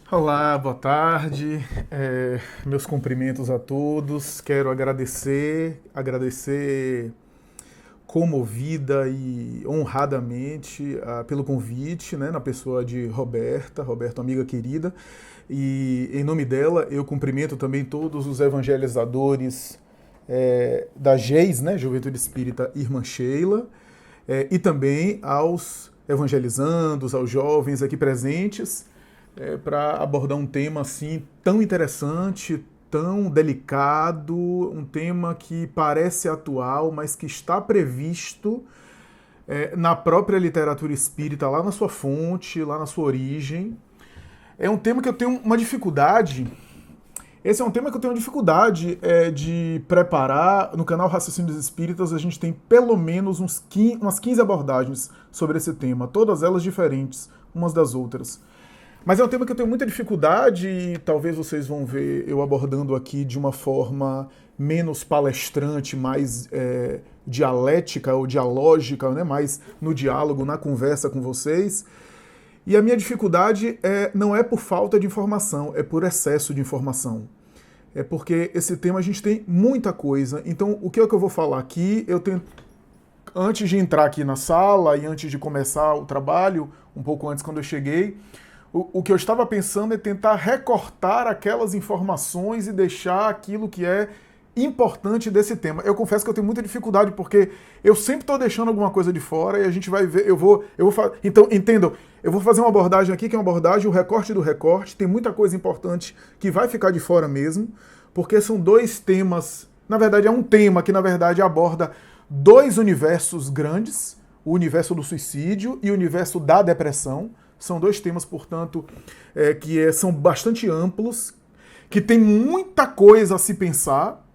Olá, boa tarde. Meus cumprimentos a todos. Quero agradecer comovida e honradamente pelo convite, né, na pessoa de Roberta, amiga querida. E em nome dela, eu cumprimento também todos os evangelizadores da GEIS, né, Juventude Espírita Irmã Sheila, e também aos evangelizandos, aos jovens aqui presentes para abordar um tema assim tão interessante, tão delicado, um tema que parece atual, mas que está previsto na própria literatura espírita, lá na sua fonte, lá na sua origem. É um tema que eu tenho uma dificuldade. Esse é um tema que eu tenho dificuldade de preparar. No canal Raciocínios Espíritas, a gente tem pelo menos umas 15 abordagens sobre esse tema, todas elas diferentes umas das outras. Mas é um tema que eu tenho muita dificuldade e talvez vocês vão ver eu abordando aqui de uma forma menos palestrante, mais dialética ou dialógica, né? Mais no diálogo, na conversa com vocês. E a minha dificuldade não é por falta de informação, é por excesso de informação. É porque esse tema a gente tem muita coisa. Então, o que é que eu vou falar aqui? Eu tento, antes de entrar aqui na sala e antes de começar o trabalho, um pouco antes quando eu cheguei, o que eu estava pensando é tentar recortar aquelas informações e deixar aquilo que é importante desse tema. Eu confesso que eu tenho muita dificuldade porque eu sempre estou deixando alguma coisa de fora e a gente vai ver, então, entendam, eu vou fazer uma abordagem aqui que é uma abordagem, o recorte do recorte, tem muita coisa importante que vai ficar de fora mesmo, porque são dois temas, na verdade é um tema que na verdade aborda dois universos grandes, o universo do suicídio e o universo da depressão. São dois temas, portanto, que são bastante amplos, que tem muita coisa a se pensar,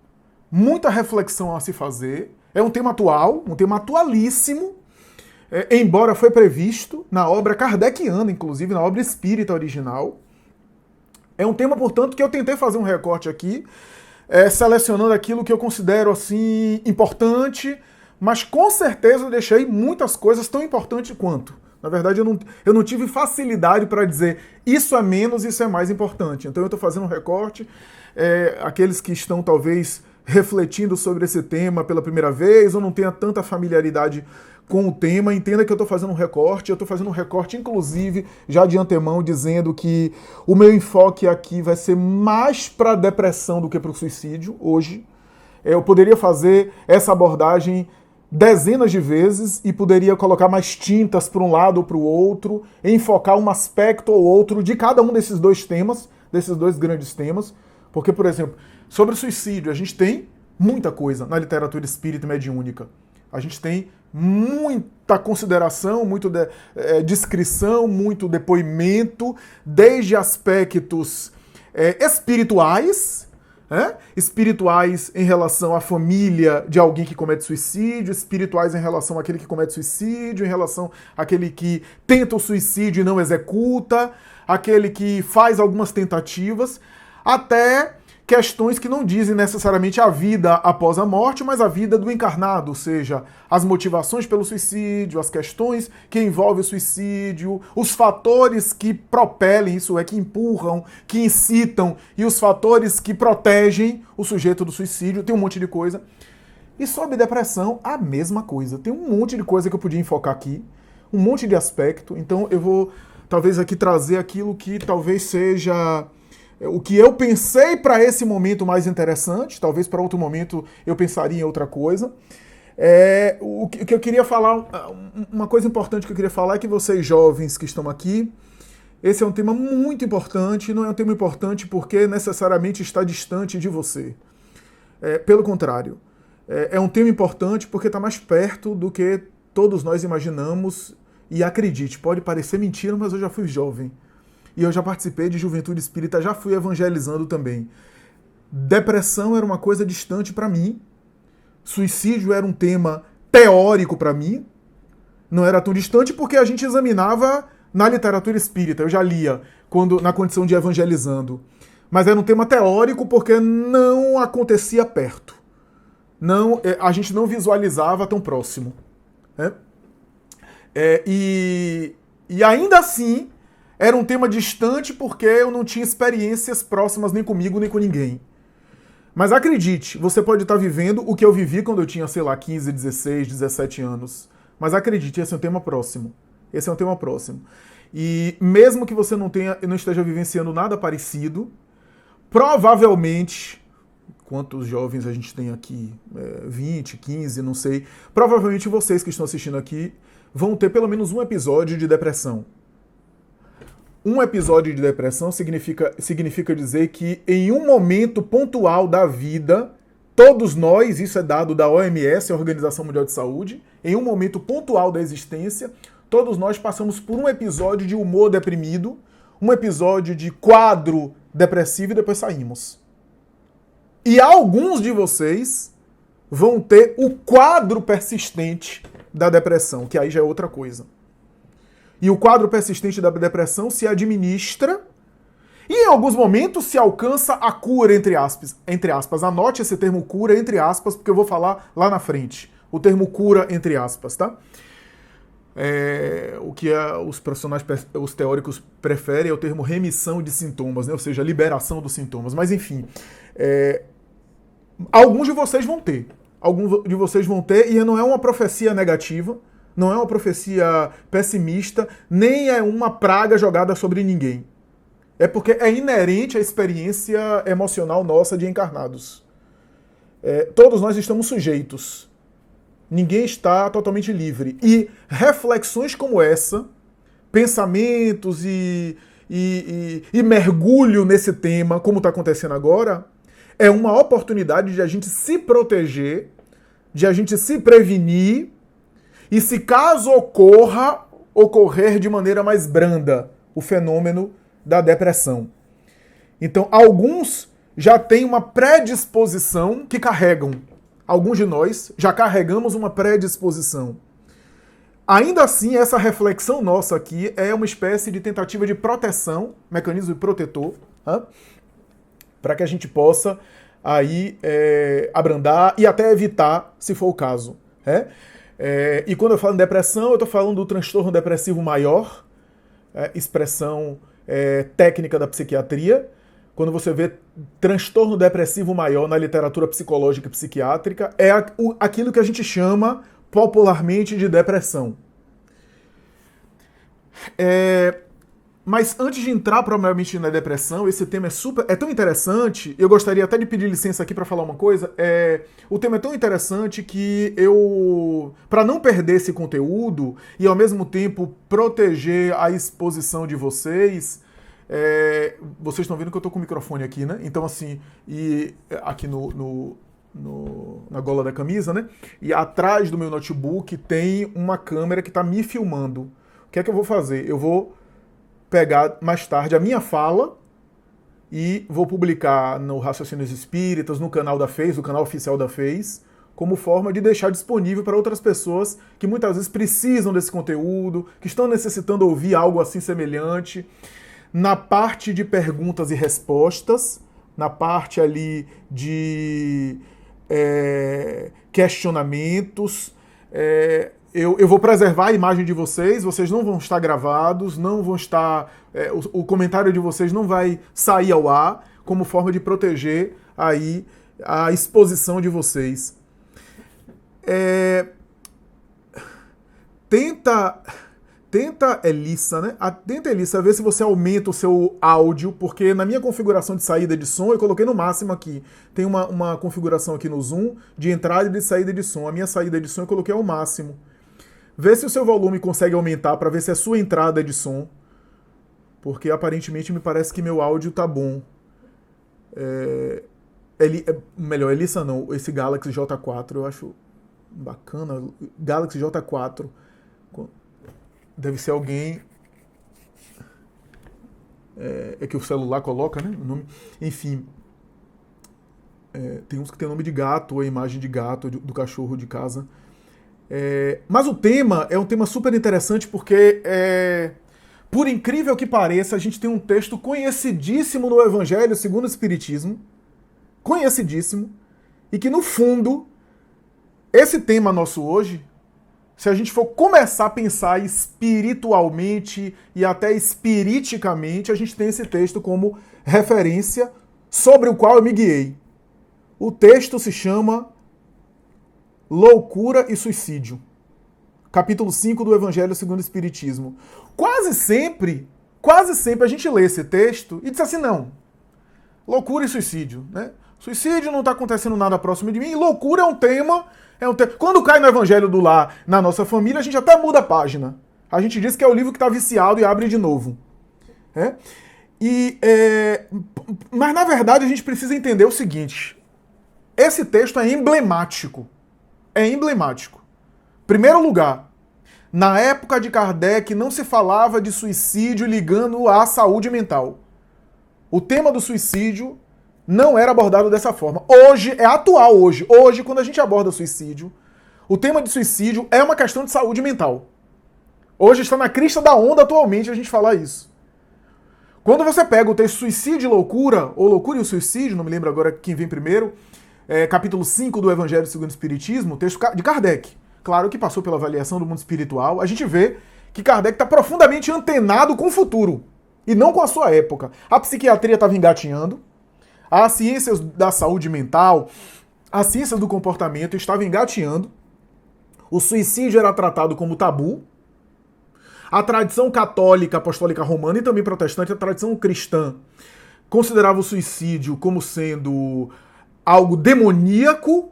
muita reflexão a se fazer. É um tema atual, um tema atualíssimo, embora foi previsto na obra kardeciana, inclusive na obra espírita original. É um tema, portanto, que eu tentei fazer um recorte aqui, selecionando aquilo que eu considero assim importante, mas com certeza eu deixei muitas coisas tão importantes quanto. Na verdade, eu não tive facilidade para dizer isso é menos, isso é mais importante. Então eu estou fazendo um recorte. Aqueles que estão talvez refletindo sobre esse tema pela primeira vez ou não tenha tanta familiaridade com o tema, entenda que eu estou fazendo um recorte. Eu estou fazendo um recorte, inclusive, já de antemão, dizendo que o meu enfoque aqui vai ser mais para a depressão do que para o suicídio hoje. Eu poderia fazer essa abordagem dezenas de vezes e poderia colocar mais tintas para um lado ou para o outro, enfocar um aspecto ou outro de cada um desses dois temas, desses dois grandes temas. Porque, por exemplo, sobre o suicídio, a gente tem muita coisa na literatura espírita e mediúnica. A gente tem muita consideração, muita descrição, muito depoimento, desde aspectos espirituais, espirituais em relação à família de alguém que comete suicídio, espirituais em relação àquele que comete suicídio, em relação àquele que tenta o suicídio e não executa, aquele que faz algumas tentativas, até questões que não dizem necessariamente a vida após a morte, mas a vida do encarnado, ou seja, as motivações pelo suicídio, as questões que envolvem o suicídio, os fatores que propelem, isso é, que empurram, que incitam, e os fatores que protegem o sujeito do suicídio, tem um monte de coisa. E sobre depressão, a mesma coisa. Tem um monte de coisa que eu podia enfocar aqui, um monte de aspecto, então eu vou talvez aqui trazer aquilo que talvez seja o que eu pensei para esse momento mais interessante, talvez para outro momento eu pensaria em outra coisa. O que eu queria falar, uma coisa importante que eu queria falar é que vocês jovens que estão aqui, esse é um tema muito importante, não é um tema importante porque necessariamente está distante de você. Pelo contrário, é um tema importante porque está mais perto do que todos nós imaginamos. E acredite, pode parecer mentira, mas eu já fui jovem. E eu já participei de Juventude Espírita, já fui evangelizando também. Depressão era uma coisa distante para mim. Suicídio era um tema teórico para mim. Não era tão distante porque a gente examinava na literatura espírita. Eu já lia na condição de evangelizando. Mas era um tema teórico porque não acontecia perto. A gente não visualizava tão próximo. E ainda assim, Era um tema distante porque eu não tinha experiências próximas nem comigo nem com ninguém. Mas acredite, você pode estar vivendo o que eu vivi quando eu tinha, sei lá, 15, 16, 17 anos. Mas acredite, esse é um tema próximo. Esse é um tema próximo. E mesmo que você não esteja vivenciando nada parecido, provavelmente, quantos jovens a gente tem aqui? 20, 15, não sei. Provavelmente vocês que estão assistindo aqui vão ter pelo menos um episódio de depressão. Um episódio de depressão significa dizer que em um momento pontual da vida, todos nós, isso é dado da OMS, a Organização Mundial de Saúde, em um momento pontual da existência, todos nós passamos por um episódio de humor deprimido, um episódio de quadro depressivo e depois saímos. E alguns de vocês vão ter o quadro persistente da depressão, que aí já é outra coisa. E o quadro persistente da depressão se administra e em alguns momentos se alcança a cura, entre aspas. Anote esse termo cura, entre aspas, porque eu vou falar lá na frente. O termo cura, entre aspas, tá? O que os profissionais, os teóricos preferem é o termo remissão de sintomas, né? Ou seja, liberação dos sintomas. Mas enfim, alguns de vocês vão ter. Alguns de vocês vão ter, e não é uma profecia negativa, não é uma profecia pessimista, nem é uma praga jogada sobre ninguém. É porque é inerente à experiência emocional nossa de encarnados. Todos nós estamos sujeitos. Ninguém está totalmente livre. E reflexões como essa, pensamentos e mergulho nesse tema, como está acontecendo agora, é uma oportunidade de a gente se proteger, de a gente se prevenir, e se caso ocorrer de maneira mais branda o fenômeno da depressão. Então, alguns já têm uma predisposição que carregam. Alguns de nós já carregamos uma predisposição. Ainda assim, essa reflexão nossa aqui é uma espécie de tentativa de proteção, mecanismo protetor, para que a gente possa aí abrandar e até evitar, se for o caso. E quando eu falo em depressão, eu estou falando do transtorno depressivo maior, expressão técnica da psiquiatria. Quando você vê transtorno depressivo maior na literatura psicológica e psiquiátrica, é aquilo que a gente chama popularmente de depressão. Mas antes de entrar propriamente na depressão, esse tema é tão interessante, eu gostaria até de pedir licença aqui para falar uma coisa. O tema é tão interessante que para não perder esse conteúdo e ao mesmo tempo proteger a exposição de vocês, vocês estão vendo que eu estou com o microfone aqui, né? Então assim, e aqui na gola da camisa, né? E atrás do meu notebook tem uma câmera que está me filmando. O que é que eu vou fazer? Eu vou pegar mais tarde a minha fala e vou publicar no Raciocínios Espíritas, no canal da FEIS, o canal oficial da FEIS, como forma de deixar disponível para outras pessoas que muitas vezes precisam desse conteúdo, que estão necessitando ouvir algo assim semelhante. Na parte de perguntas e respostas, na parte ali de questionamentos, eu vou preservar a imagem de vocês não vão estar gravados, não vão estar. O comentário de vocês não vai sair ao ar, como forma de proteger aí a exposição de vocês. Tenta, Elissa, né? Tenta, Elissa, ver se você aumenta o seu áudio, porque na minha configuração de saída de som, eu coloquei no máximo aqui. Tem uma configuração aqui no Zoom de entrada e de saída de som. A minha saída de som eu coloquei ao máximo. Vê se o seu volume consegue aumentar para ver se a sua entrada é de som. Porque aparentemente me parece que meu áudio tá bom. Melhor, Elissa não. Esse Galaxy J4 eu acho bacana. Galaxy J4. Deve ser alguém... que o celular coloca, né? O nome. Enfim. Tem uns que tem nome de gato, ou a imagem de gato, do cachorro de casa. Mas o tema é um tema super interessante porque, por incrível que pareça, a gente tem um texto conhecidíssimo no Evangelho segundo o Espiritismo, conhecidíssimo, e que no fundo, esse tema nosso hoje se a gente for começar a pensar espiritualmente e até espiriticamente, a gente tem esse texto como referência sobre o qual eu me guiei. O texto se chama Loucura e Suicídio. Capítulo 5 do Evangelho segundo o Espiritismo. Quase sempre a gente lê esse texto e diz assim, não, loucura e suicídio, né? Suicídio não está acontecendo nada próximo de mim, e loucura é um tema. Quando cai no Evangelho do Lar, na nossa família, a gente até muda a página. A gente diz que é o livro que está viciado e abre de novo. Mas, na verdade, a gente precisa entender o seguinte. Esse texto é emblemático. É emblemático. Primeiro lugar, na época de Kardec não se falava de suicídio ligando à saúde mental. O tema do suicídio não era abordado dessa forma. Hoje, é atual hoje. Hoje, quando a gente aborda suicídio, o tema de suicídio é uma questão de saúde mental. Hoje está na crista da onda atualmente a gente falar isso. Quando você pega o texto Suicídio e Loucura, ou Loucura e o Suicídio, não me lembro agora quem vem primeiro, capítulo 5 do Evangelho segundo o Espiritismo, texto de Kardec. Claro que passou pela avaliação do mundo espiritual. A gente vê que Kardec está profundamente antenado com o futuro, e não com a sua época. A psiquiatria estava engatinhando, as ciências da saúde mental, as ciências do comportamento estavam engateando, o suicídio era tratado como tabu, a tradição católica, apostólica romana e também protestante, a tradição cristã, considerava o suicídio como sendo algo demoníaco,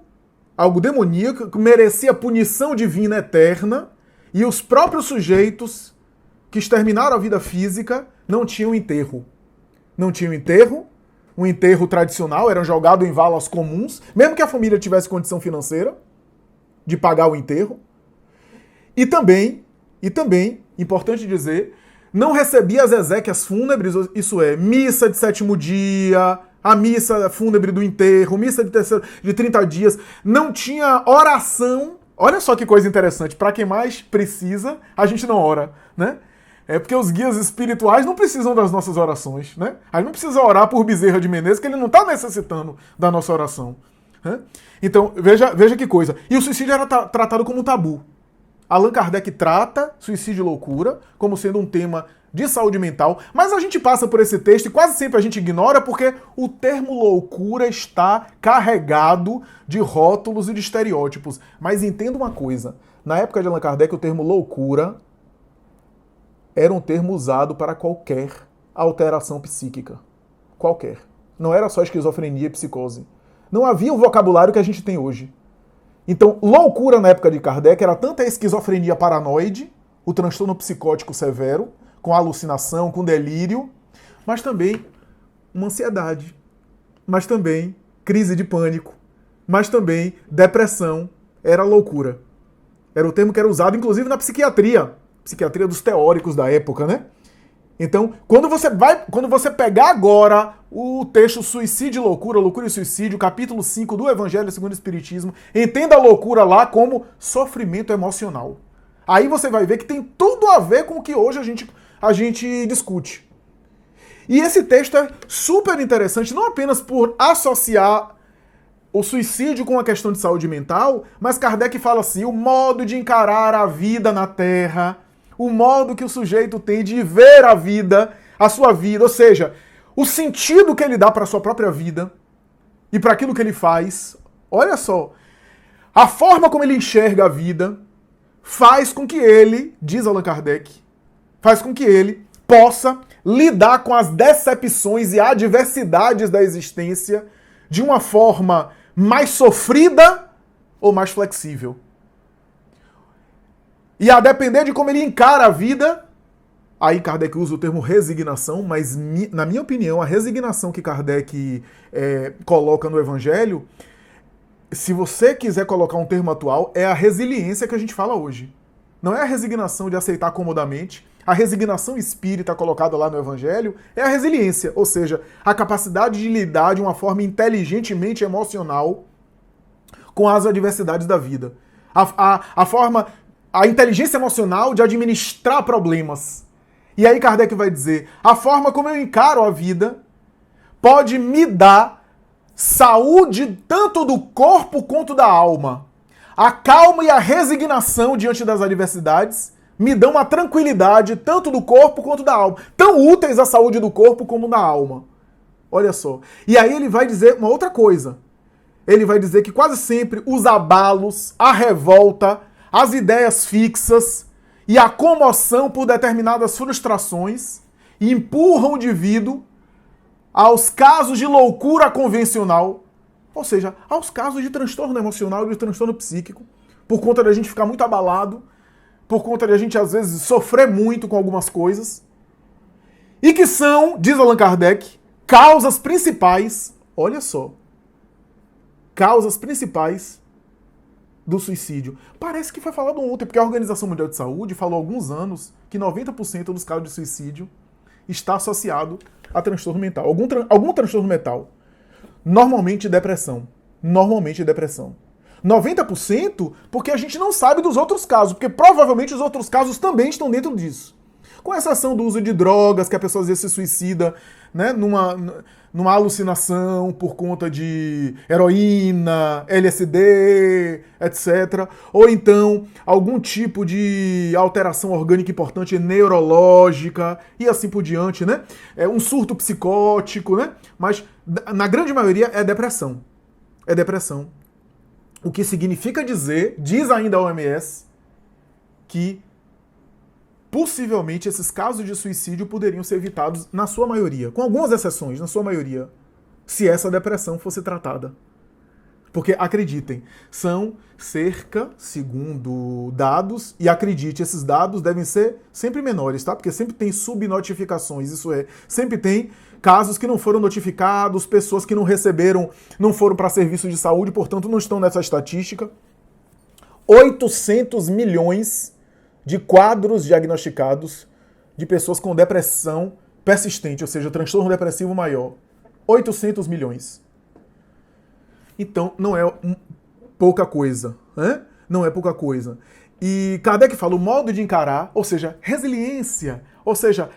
que merecia punição divina eterna, e os próprios sujeitos que exterminaram a vida física não tinham enterro. Não tinham enterro, um enterro tradicional, eram jogados em valas comuns, mesmo que a família tivesse condição financeira de pagar o enterro. E também, importante dizer, não recebia as exéquias fúnebres, isso é, missa de sétimo dia, a missa fúnebre do enterro, missa de 30 dias, não tinha oração. Olha só que coisa interessante, para quem mais precisa, a gente não ora, né? É porque os guias espirituais não precisam das nossas orações, né? A gente não precisa orar por Bezerra de Menezes, que ele não está necessitando da nossa oração. Né? Então, veja que coisa. E o suicídio era tratado como um tabu. Allan Kardec trata suicídio e loucura como sendo um tema de saúde mental, mas a gente passa por esse texto e quase sempre a gente ignora porque o termo loucura está carregado de rótulos e de estereótipos. Mas entenda uma coisa, na época de Allan Kardec o termo loucura era um termo usado para qualquer alteração psíquica. Qualquer. Não era só esquizofrenia e psicose. Não havia o vocabulário que a gente tem hoje. Então, loucura na época de Kardec era tanto a esquizofrenia paranoide, o transtorno psicótico severo, com alucinação, com delírio, mas também uma ansiedade, mas também crise de pânico, mas também depressão. Era loucura. Era o termo que era usado, inclusive, na psiquiatria dos teóricos da época, né? Então, quando você pegar agora o texto Suicídio e Loucura, Loucura e Suicídio, capítulo 5 do Evangelho segundo o Espiritismo, entenda a loucura lá como sofrimento emocional. Aí você vai ver que tem tudo a ver com o que hoje a gente discute. E esse texto é super interessante, não apenas por associar o suicídio com a questão de saúde mental, mas Kardec fala assim, o modo de encarar a vida na Terra, o modo que o sujeito tem de ver a vida, a sua vida, ou seja, o sentido que ele dá para a sua própria vida e para aquilo que ele faz. Olha só, a forma como ele enxerga a vida faz com que ele, diz Allan Kardec, faz com que ele possa lidar com as decepções e adversidades da existência de uma forma mais sofrida ou mais flexível. E a depender de como ele encara a vida, aí Kardec usa o termo resignação, mas na minha opinião, a resignação que Kardec coloca no Evangelho, se você quiser colocar um termo atual, é a resiliência que a gente fala hoje. Não é a resignação de aceitar comodamente. A resignação espírita colocada lá no Evangelho é a resiliência, ou seja, a capacidade de lidar de uma forma inteligentemente emocional com as adversidades da vida. A inteligência emocional de administrar problemas. E aí Kardec vai dizer, a forma como eu encaro a vida pode me dar saúde tanto do corpo quanto da alma. A calma e a resignação diante das adversidades me dão uma tranquilidade tanto do corpo quanto da alma. Tão úteis à saúde do corpo como da alma. Olha só. E aí ele vai dizer uma outra coisa. Ele vai dizer que quase sempre os abalos, a revolta, as ideias fixas e a comoção por determinadas frustrações empurram o indivíduo aos casos de loucura convencional, ou seja, aos casos de transtorno emocional e de transtorno psíquico, por conta de a gente ficar muito abalado, por conta de a gente às vezes sofrer muito com algumas coisas, e que são, diz Allan Kardec, causas principais, olha só, causas principais do suicídio. Parece que foi falado ontem, porque a Organização Mundial de Saúde falou há alguns anos que 90% dos casos de suicídio está associado a transtorno mental. Algum transtorno mental. Normalmente depressão. 90% porque a gente não sabe dos outros casos, porque provavelmente os outros casos também estão dentro disso. Com exceção do uso de drogas, que a pessoa às vezes se suicida, né, numa alucinação por conta de heroína, LSD, etc. Ou então algum tipo de alteração orgânica importante neurológica e assim por diante, né? Um surto psicótico, né? Mas na grande maioria é depressão. É depressão. O que significa dizer, diz ainda a OMS, que possivelmente esses casos de suicídio poderiam ser evitados na sua maioria, com algumas exceções, na sua maioria, se essa depressão fosse tratada. Porque, acreditem, são cerca, segundo dados, e acredite, esses dados devem ser sempre menores, tá? Porque sempre tem subnotificações, isso é, sempre tem casos que não foram notificados, pessoas que não receberam, não foram para serviço de saúde, portanto não estão nessa estatística. 800 milhões de quadros diagnosticados de pessoas com depressão persistente, ou seja, transtorno depressivo maior. 800 milhões. Então, não é pouca coisa, né? Não é pouca coisa. E Kardec fala o modo de encarar, ou seja, resiliência, ou seja,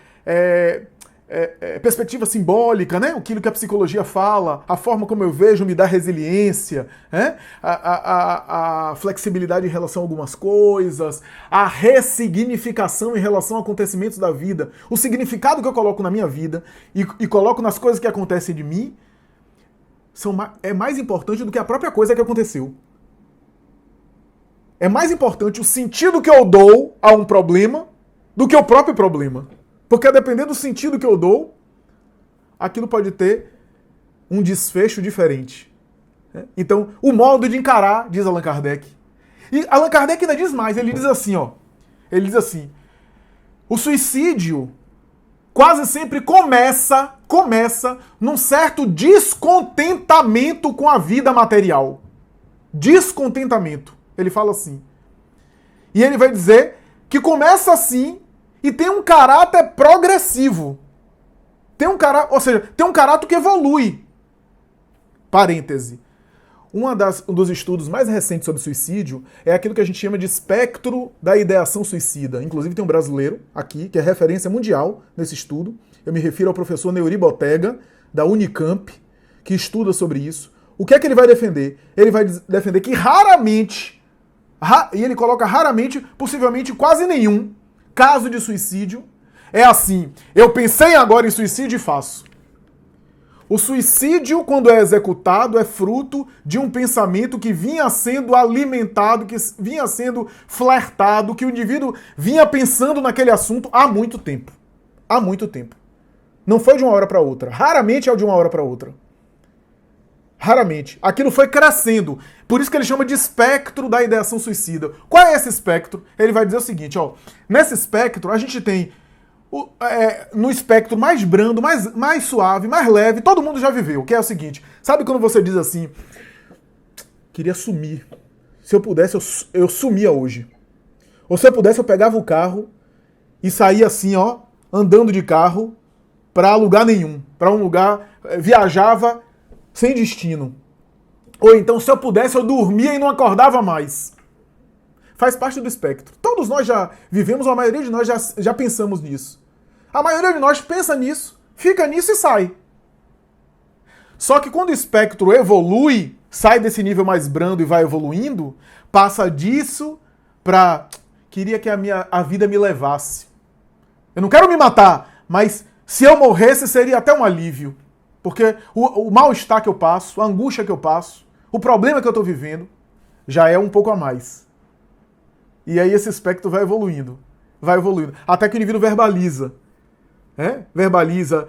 perspectiva simbólica, né? Aquilo que a psicologia fala, a forma como eu vejo me dá resiliência, né? A flexibilidade em relação a algumas coisas, a ressignificação em relação a acontecimentos da vida, o significado que eu coloco na minha vida e coloco nas coisas que acontecem de mim, é mais importante do que a própria coisa que aconteceu. É mais importante o sentido que eu dou a um problema do que o próprio problema. Porque a depender do sentido que eu dou, aquilo pode ter um desfecho diferente. Então, o modo de encarar, diz Allan Kardec. E Allan Kardec ainda diz mais, ele diz assim, ó. Ele diz assim, o suicídio quase sempre começa num certo descontentamento com a vida material. Descontentamento. Ele fala assim. E ele vai dizer que começa assim e tem um caráter progressivo. Ou seja, tem um caráter que evolui. Parêntese. Um dos estudos mais recentes sobre suicídio é aquilo que a gente chama de espectro da ideação suicida. Inclusive tem um brasileiro aqui, que é referência mundial nesse estudo. Eu me refiro ao professor Neuri Botega, da Unicamp, que estuda sobre isso. O que é que ele vai defender? Ele vai defender que raramente, e ele coloca raramente, possivelmente quase nenhum, caso de suicídio é assim, eu pensei agora em suicídio e faço. O suicídio, quando é executado, é fruto de um pensamento que vinha sendo alimentado, que vinha sendo flertado, que o indivíduo vinha pensando naquele assunto há muito tempo. Há muito tempo. Não foi de uma hora para outra. Raramente é de uma hora para outra. Raramente. Aquilo foi crescendo. Por isso que ele chama de espectro da ideação suicida. Qual é esse espectro? Ele vai dizer o seguinte, ó. Nesse espectro, a gente tem no espectro mais brando, mais suave, mais leve, todo mundo já viveu, que é o seguinte. Sabe quando você diz assim, queria sumir. Se eu pudesse, eu sumia hoje. Ou se eu pudesse, eu pegava o carro e saía assim, ó, andando de carro para lugar nenhum. Para um lugar, viajava sem destino. Ou então, se eu pudesse, eu dormia e não acordava mais. Faz parte do espectro. Todos nós já vivemos, a maioria de nós já pensamos nisso. A maioria de nós pensa nisso, fica nisso e sai. Só que quando o espectro evolui, sai desse nível mais brando e vai evoluindo, passa disso pra... Queria que a vida me levasse. Eu não quero me matar, mas se eu morresse seria até um alívio. Porque o mal-estar que eu passo, a angústia que eu passo, o problema que eu estou vivendo, já é um pouco a mais. E aí esse espectro vai evoluindo. Até que o indivíduo verbaliza. Verbaliza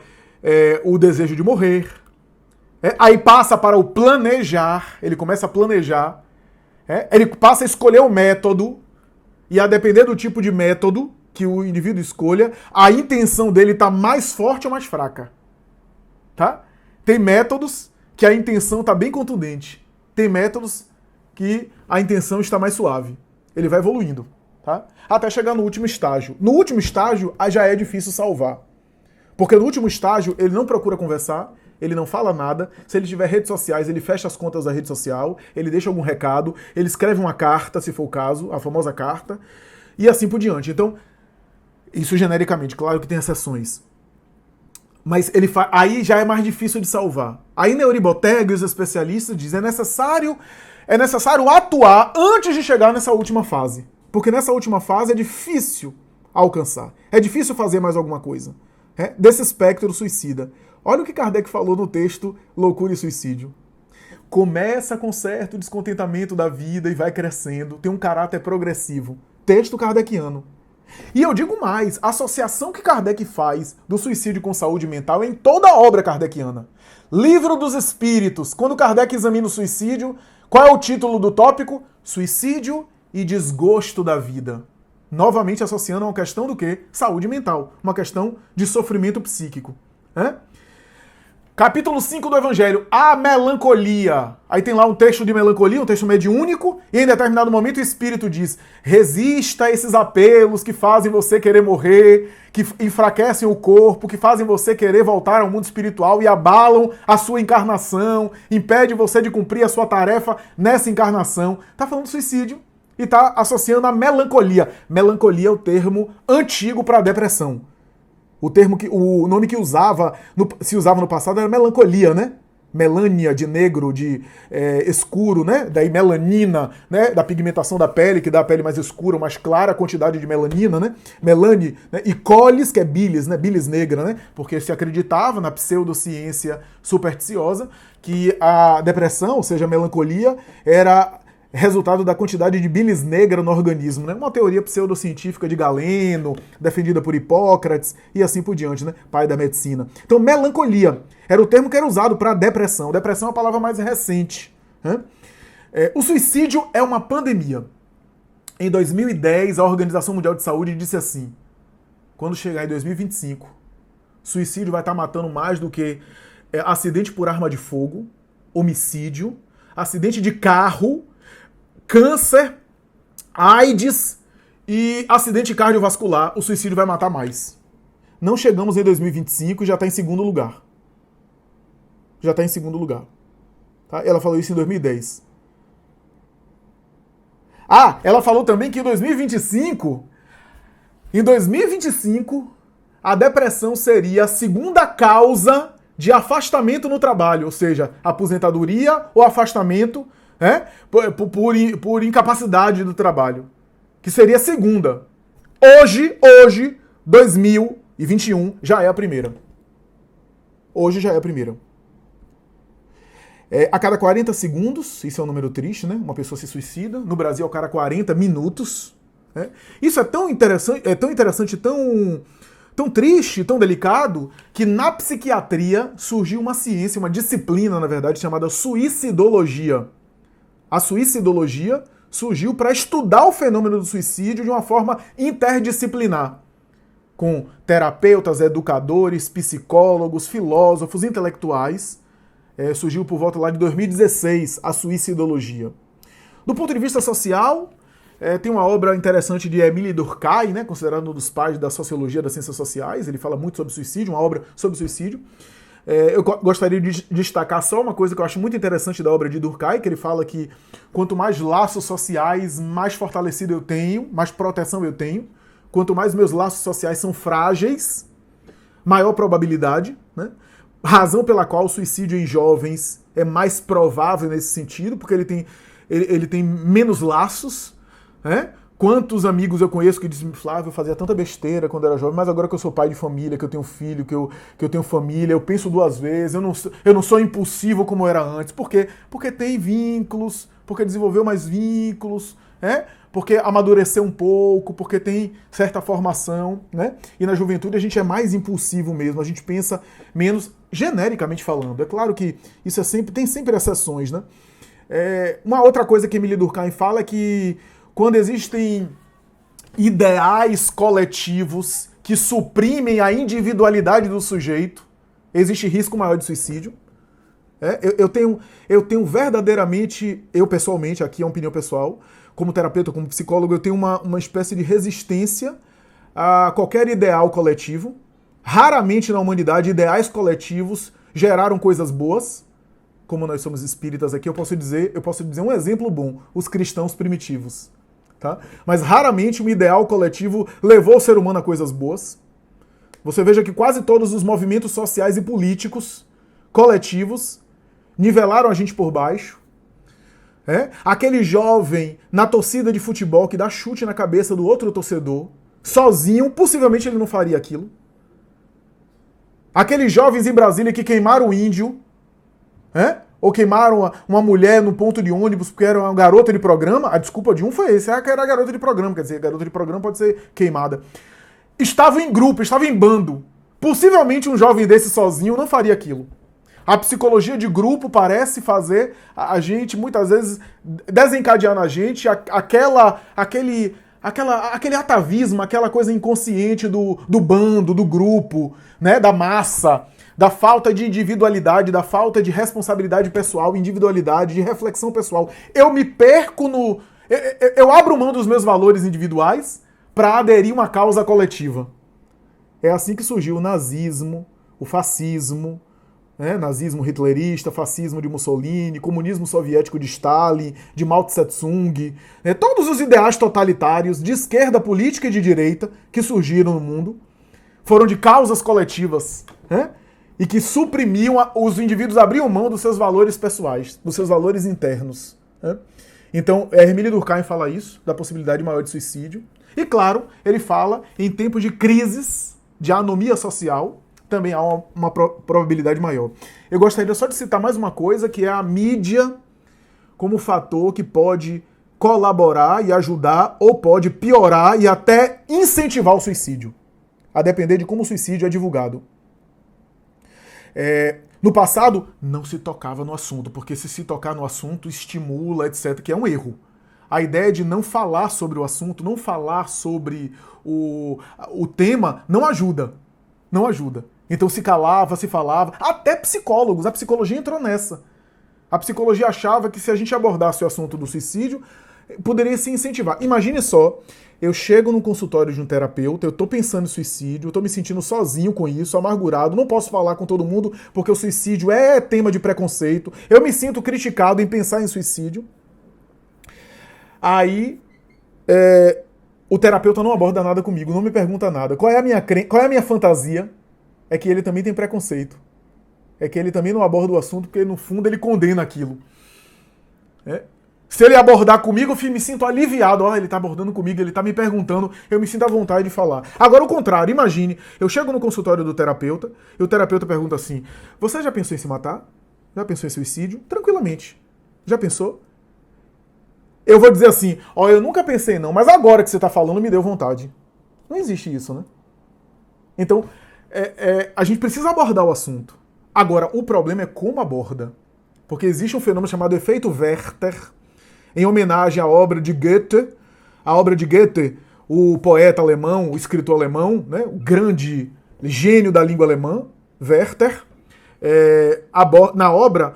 o desejo de morrer. Aí passa para o planejar. Ele começa a planejar. Ele passa a escolher o método. E a depender do tipo de método que o indivíduo escolha, a intenção dele está mais forte ou mais fraca. Tá? Tem métodos que a intenção está bem contundente. Tem métodos que a intenção está mais suave. Ele vai evoluindo. Tá? Até chegar no último estágio. No último estágio, já é difícil salvar. Porque no último estágio, ele não procura conversar, ele não fala nada. Se ele tiver redes sociais, ele fecha as contas da rede social, ele deixa algum recado, ele escreve uma carta, se for o caso, a famosa carta, e assim por diante. Então, isso genericamente, claro que tem exceções. Mas aí já é mais difícil de salvar. Aí Neuribotega e os especialistas dizem é necessário atuar antes de chegar nessa última fase. Porque nessa última fase é difícil alcançar. É difícil fazer mais alguma coisa. Desse espectro suicida. Olha o que Kardec falou no texto Loucura e Suicídio. Começa com certo descontentamento da vida e vai crescendo. Tem um caráter progressivo. Texto kardeciano. E eu digo mais, a associação que Kardec faz do suicídio com saúde mental é em toda a obra kardeciana. Livro dos Espíritos. Quando Kardec examina o suicídio, qual é o título do tópico? Suicídio e desgosto da vida. Novamente associando a uma questão do quê? Saúde mental. Uma questão de sofrimento psíquico. Capítulo 5 do Evangelho, a melancolia. Aí tem lá um texto de melancolia, um texto mediúnico, e em determinado momento o Espírito diz: resista a esses apelos que fazem você querer morrer, que enfraquecem o corpo, que fazem você querer voltar ao mundo espiritual e abalam a sua encarnação, impede você de cumprir a sua tarefa nessa encarnação. Tá falando de suicídio e tá associando a melancolia. Melancolia é o termo antigo para depressão. O nome que se usava no passado era melancolia, né? Melânia, de negro, de escuro, né? Daí melanina, né? Da pigmentação da pele, que dá a pele mais escura, mais clara, a quantidade de melanina, né? Melanie, né? E colis, que é bilis, né? Bilis negra, né? Porque se acreditava na pseudociência supersticiosa que a depressão, ou seja, a melancolia, era resultado da quantidade de bilis negra no organismo, né? Uma teoria pseudocientífica de Galeno, defendida por Hipócrates e assim por diante, né? Pai da medicina. Então, melancolia era o termo que era usado para depressão. Depressão é uma palavra mais recente. Né? O suicídio é uma pandemia. Em 2010, a Organização Mundial de Saúde disse assim: quando chegar em 2025, suicídio vai estar matando mais do que acidente por arma de fogo, homicídio, acidente de carro, câncer, AIDS e acidente cardiovascular. O suicídio vai matar mais. Não chegamos em 2025 e já está em segundo lugar. Já está em segundo lugar. Tá? Ela falou isso em 2010. Ela falou também que em 2025, a depressão seria a segunda causa de afastamento no trabalho, ou seja, aposentadoria ou afastamento por incapacidade do trabalho, que seria a segunda. Hoje, 2021, já é a primeira. Hoje já é a primeira. A cada 40 segundos, isso é um número triste, né? Uma pessoa se suicida. No Brasil, a cada 40 minutos. Né? Isso é tão interessante, tão triste, tão delicado, que na psiquiatria surgiu uma ciência, uma disciplina, na verdade, chamada suicidologia. A suicidologia surgiu para estudar o fenômeno do suicídio de uma forma interdisciplinar, com terapeutas, educadores, psicólogos, filósofos, intelectuais. Surgiu por volta lá de 2016, a suicidologia. Do ponto de vista social, tem uma obra interessante de Émile Durkheim, né, considerado um dos pais da sociologia das ciências sociais. Ele fala muito sobre suicídio, uma obra sobre suicídio. Eu gostaria de destacar só uma coisa que eu acho muito interessante da obra de Durkheim, que ele fala que quanto mais laços sociais, mais fortalecido eu tenho, mais proteção eu tenho. Quanto mais meus laços sociais são frágeis, maior probabilidade, né? razão pela qual o suicídio em jovens é mais provável nesse sentido, porque ele tem menos laços, né? Quantos amigos eu conheço que dizem, Flávio, eu fazia tanta besteira quando era jovem, mas agora que eu sou pai de família, que eu tenho filho, que eu tenho família, eu penso duas vezes, eu não sou impulsivo como eu era antes. Por quê? Porque tem vínculos, porque desenvolveu mais vínculos, né? Porque amadureceu um pouco, porque tem certa formação, né? E na juventude a gente é mais impulsivo mesmo, a gente pensa menos, genericamente falando. É claro que isso tem sempre exceções, né? Uma outra coisa que Emile Durkheim fala é que quando existem ideais coletivos que suprimem a individualidade do sujeito, existe risco maior de suicídio. Eu tenho verdadeiramente, eu pessoalmente, aqui é uma opinião pessoal, como terapeuta, como psicólogo, eu tenho uma espécie de resistência a qualquer ideal coletivo. Raramente na humanidade, ideais coletivos geraram coisas boas. Como nós somos espíritas aqui, eu posso dizer um exemplo bom, os cristãos primitivos. Tá? Mas raramente um ideal coletivo levou o ser humano a coisas boas. Você veja que quase todos os movimentos sociais e políticos coletivos nivelaram a gente por baixo. Aquele jovem na torcida de futebol que dá chute na cabeça do outro torcedor, sozinho, possivelmente ele não faria aquilo. Aqueles jovens em Brasília que queimaram o índio, ou queimaram uma mulher no ponto de ônibus porque era uma garota de programa, a desculpa de um foi esse, que era garota de programa, quer dizer, garota de programa pode ser queimada. Estava em grupo, estava em bando. Possivelmente um jovem desse sozinho não faria aquilo. A psicologia de grupo parece fazer a gente, muitas vezes, desencadear na gente aquele atavismo, aquela coisa inconsciente do bando, do grupo, né, da massa, da falta de individualidade, da falta de responsabilidade pessoal, individualidade, de reflexão pessoal. Eu me perco eu abro mão dos meus valores individuais para aderir a uma causa coletiva. É assim que surgiu o nazismo, o fascismo, nazismo hitlerista, fascismo de Mussolini, comunismo soviético de Stalin, de Mao Tse-tung, todos os ideais totalitários de esquerda política e de direita que surgiram no mundo foram de causas coletivas, e que suprimiam, os indivíduos abriam mão dos seus valores pessoais, dos seus valores internos. Então, Emile Durkheim fala isso, da possibilidade maior de suicídio. E, claro, ele fala em tempos de crises, de anomia social, também há uma probabilidade maior. Eu gostaria só de citar mais uma coisa, que é a mídia como fator que pode colaborar e ajudar, ou pode piorar e até incentivar o suicídio, a depender de como o suicídio é divulgado. No passado, não se tocava no assunto, porque se tocar no assunto, estimula, etc., que é um erro. A ideia de não falar sobre o assunto, não falar sobre o tema, não ajuda. Não ajuda. Então se calava, se falava, até psicólogos, a psicologia entrou nessa. A psicologia achava que se a gente abordasse o assunto do suicídio, poderia se incentivar. Imagine só, eu chego no consultório de um terapeuta, eu tô pensando em suicídio, eu tô me sentindo sozinho com isso, amargurado, não posso falar com todo mundo porque o suicídio é tema de preconceito, eu me sinto criticado em pensar em suicídio. Aí, o terapeuta não aborda nada comigo, não me pergunta nada. Qual é a minha fantasia? É que ele também tem preconceito. É que ele também não aborda o assunto porque, no fundo, ele condena aquilo. Se ele abordar comigo, eu me sinto aliviado. Ele está abordando comigo, ele está me perguntando, eu me sinto à vontade de falar. Agora, o contrário, imagine, eu chego no consultório do terapeuta e o terapeuta pergunta assim, você já pensou em se matar? Já pensou em suicídio? Tranquilamente. Já pensou? Eu vou dizer assim, eu nunca pensei não, mas agora que você está falando me deu vontade. Não existe isso, né? Então, a gente precisa abordar o assunto. Agora, o problema é como aborda. Porque existe um fenômeno chamado efeito Werther, em homenagem à obra de Goethe. A obra de Goethe, o poeta alemão, o escritor alemão, né, o grande gênio da língua alemã, Werther. Na obra,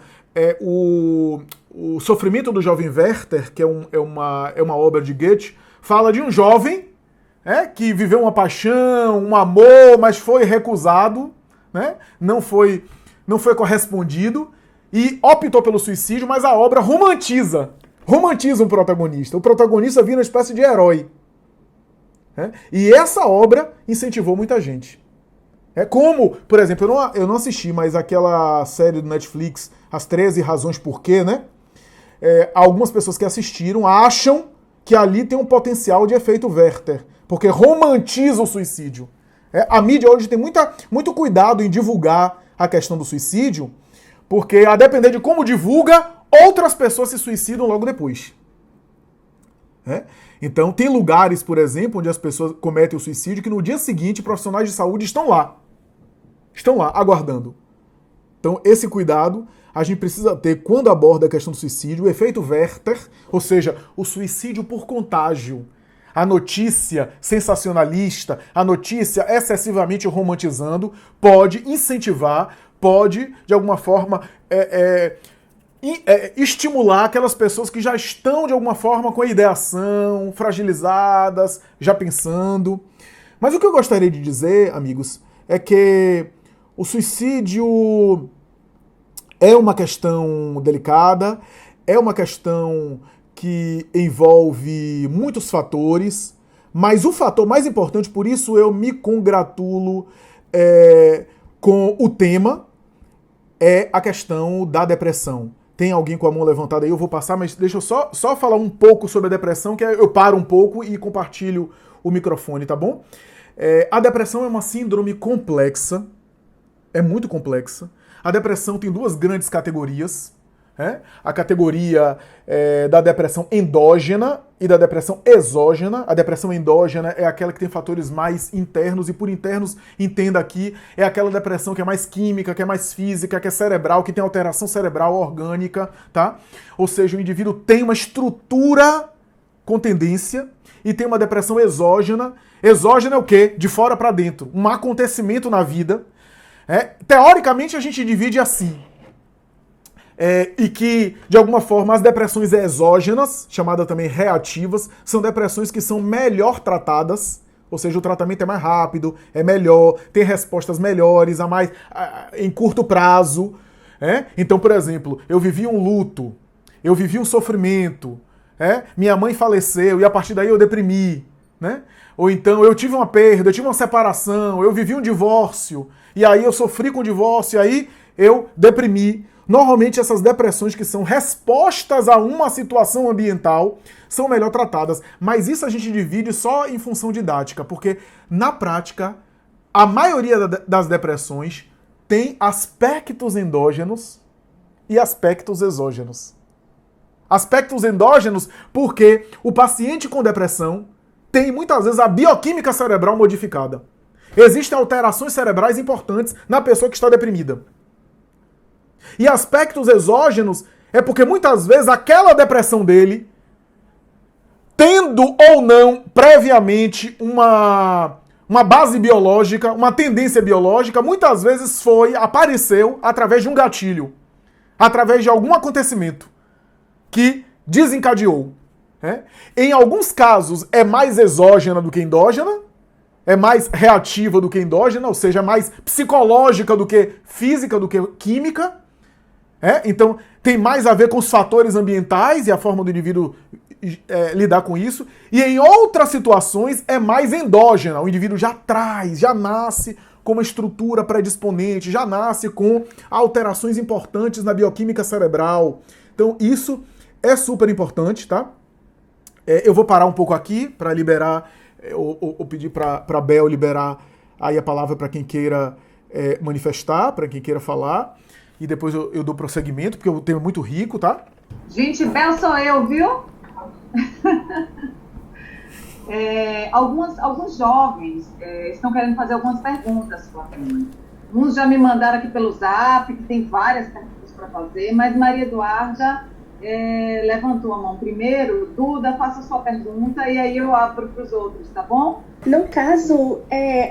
o Sofrimento do Jovem Werther, que é uma obra de Goethe, fala de um jovem que viveu uma paixão, um amor, mas foi recusado, né, não foi correspondido, e optou pelo suicídio, mas a obra romantiza um protagonista. O protagonista vira uma espécie de herói. E essa obra incentivou muita gente. É como, por exemplo, eu não assisti, mas aquela série do Netflix, As 13 Razões Por Quê, né? Algumas pessoas que assistiram acham que ali tem um potencial de efeito Werther, porque romantiza o suicídio. A mídia hoje tem muito cuidado em divulgar a questão do suicídio, porque a depender de como divulga, outras pessoas se suicidam logo depois. Então tem lugares, por exemplo, onde as pessoas cometem o suicídio que no dia seguinte profissionais de saúde estão lá aguardando. Então esse cuidado a gente precisa ter quando aborda a questão do suicídio, o efeito Werther, ou seja, o suicídio por contágio. A notícia sensacionalista, a notícia excessivamente romantizando, pode incentivar, pode, de alguma forma, estimular aquelas pessoas que já estão, de alguma forma, com a ideação, fragilizadas, já pensando. Mas o que eu gostaria de dizer, amigos, é que o suicídio é uma questão delicada, é uma questão que envolve muitos fatores, mas o fator mais importante, por isso eu me congratulo com o tema, é a questão da depressão. Tem alguém com a mão levantada aí, eu vou passar, mas deixa eu só falar um pouco sobre a depressão, que eu paro um pouco e compartilho o microfone, tá bom? A depressão é uma síndrome complexa, é muito complexa. A depressão tem duas grandes categorias. A categoria da depressão endógena e da depressão exógena. A depressão endógena é aquela que tem fatores mais internos, e por internos, entenda aqui, é aquela depressão que é mais química, que é mais física, que é cerebral, que tem alteração cerebral orgânica, tá? Ou seja, o indivíduo tem uma estrutura com tendência, e tem uma depressão exógena. Exógena é o quê? De fora para dentro. Um acontecimento na vida. Teoricamente a gente divide assim. E que, de alguma forma, as depressões exógenas, chamadas também reativas, são depressões que são melhor tratadas, ou seja, o tratamento é mais rápido, é melhor, tem respostas melhores, em curto prazo. Então, por exemplo, eu vivi um luto, eu vivi um sofrimento, minha mãe faleceu e a partir daí eu deprimi, né? Ou então eu tive uma perda, eu tive uma separação, eu vivi um divórcio, e aí eu sofri com o divórcio, e aí eu deprimi. Normalmente essas depressões que são respostas a uma situação ambiental são melhor tratadas. Mas isso a gente divide só em função didática, porque na prática a maioria das depressões tem aspectos endógenos e aspectos exógenos. Aspectos endógenos porque o paciente com depressão tem muitas vezes a bioquímica cerebral modificada. Existem alterações cerebrais importantes na pessoa que está deprimida. E aspectos exógenos é porque muitas vezes aquela depressão dele, tendo ou não previamente uma base biológica, uma tendência biológica, muitas vezes apareceu através de um gatilho, através de algum acontecimento que desencadeou. Em alguns casos é mais exógena do que endógena, é mais reativa do que endógena, ou seja, é mais psicológica do que física, do que química. Então tem mais a ver com os fatores ambientais e a forma do indivíduo lidar com isso. E em outras situações é mais endógena. O indivíduo já nasce com uma estrutura predisponente, já nasce com alterações importantes na bioquímica cerebral. Então isso é super importante, tá? Eu vou parar um pouco aqui para liberar, ou pedir para Bel liberar aí a palavra para quem queira manifestar, para quem queira falar. E depois eu dou prosseguimento, porque o tema é muito rico, tá? Gente, Bel sou eu, viu? Alguns jovens estão querendo fazer algumas perguntas, Flavinha. Uns já me mandaram aqui pelo Zap, que tem várias perguntas para fazer, mas Maria Eduarda levantou a mão primeiro. Duda, faça sua pergunta e aí eu abro para os outros, tá bom? No caso,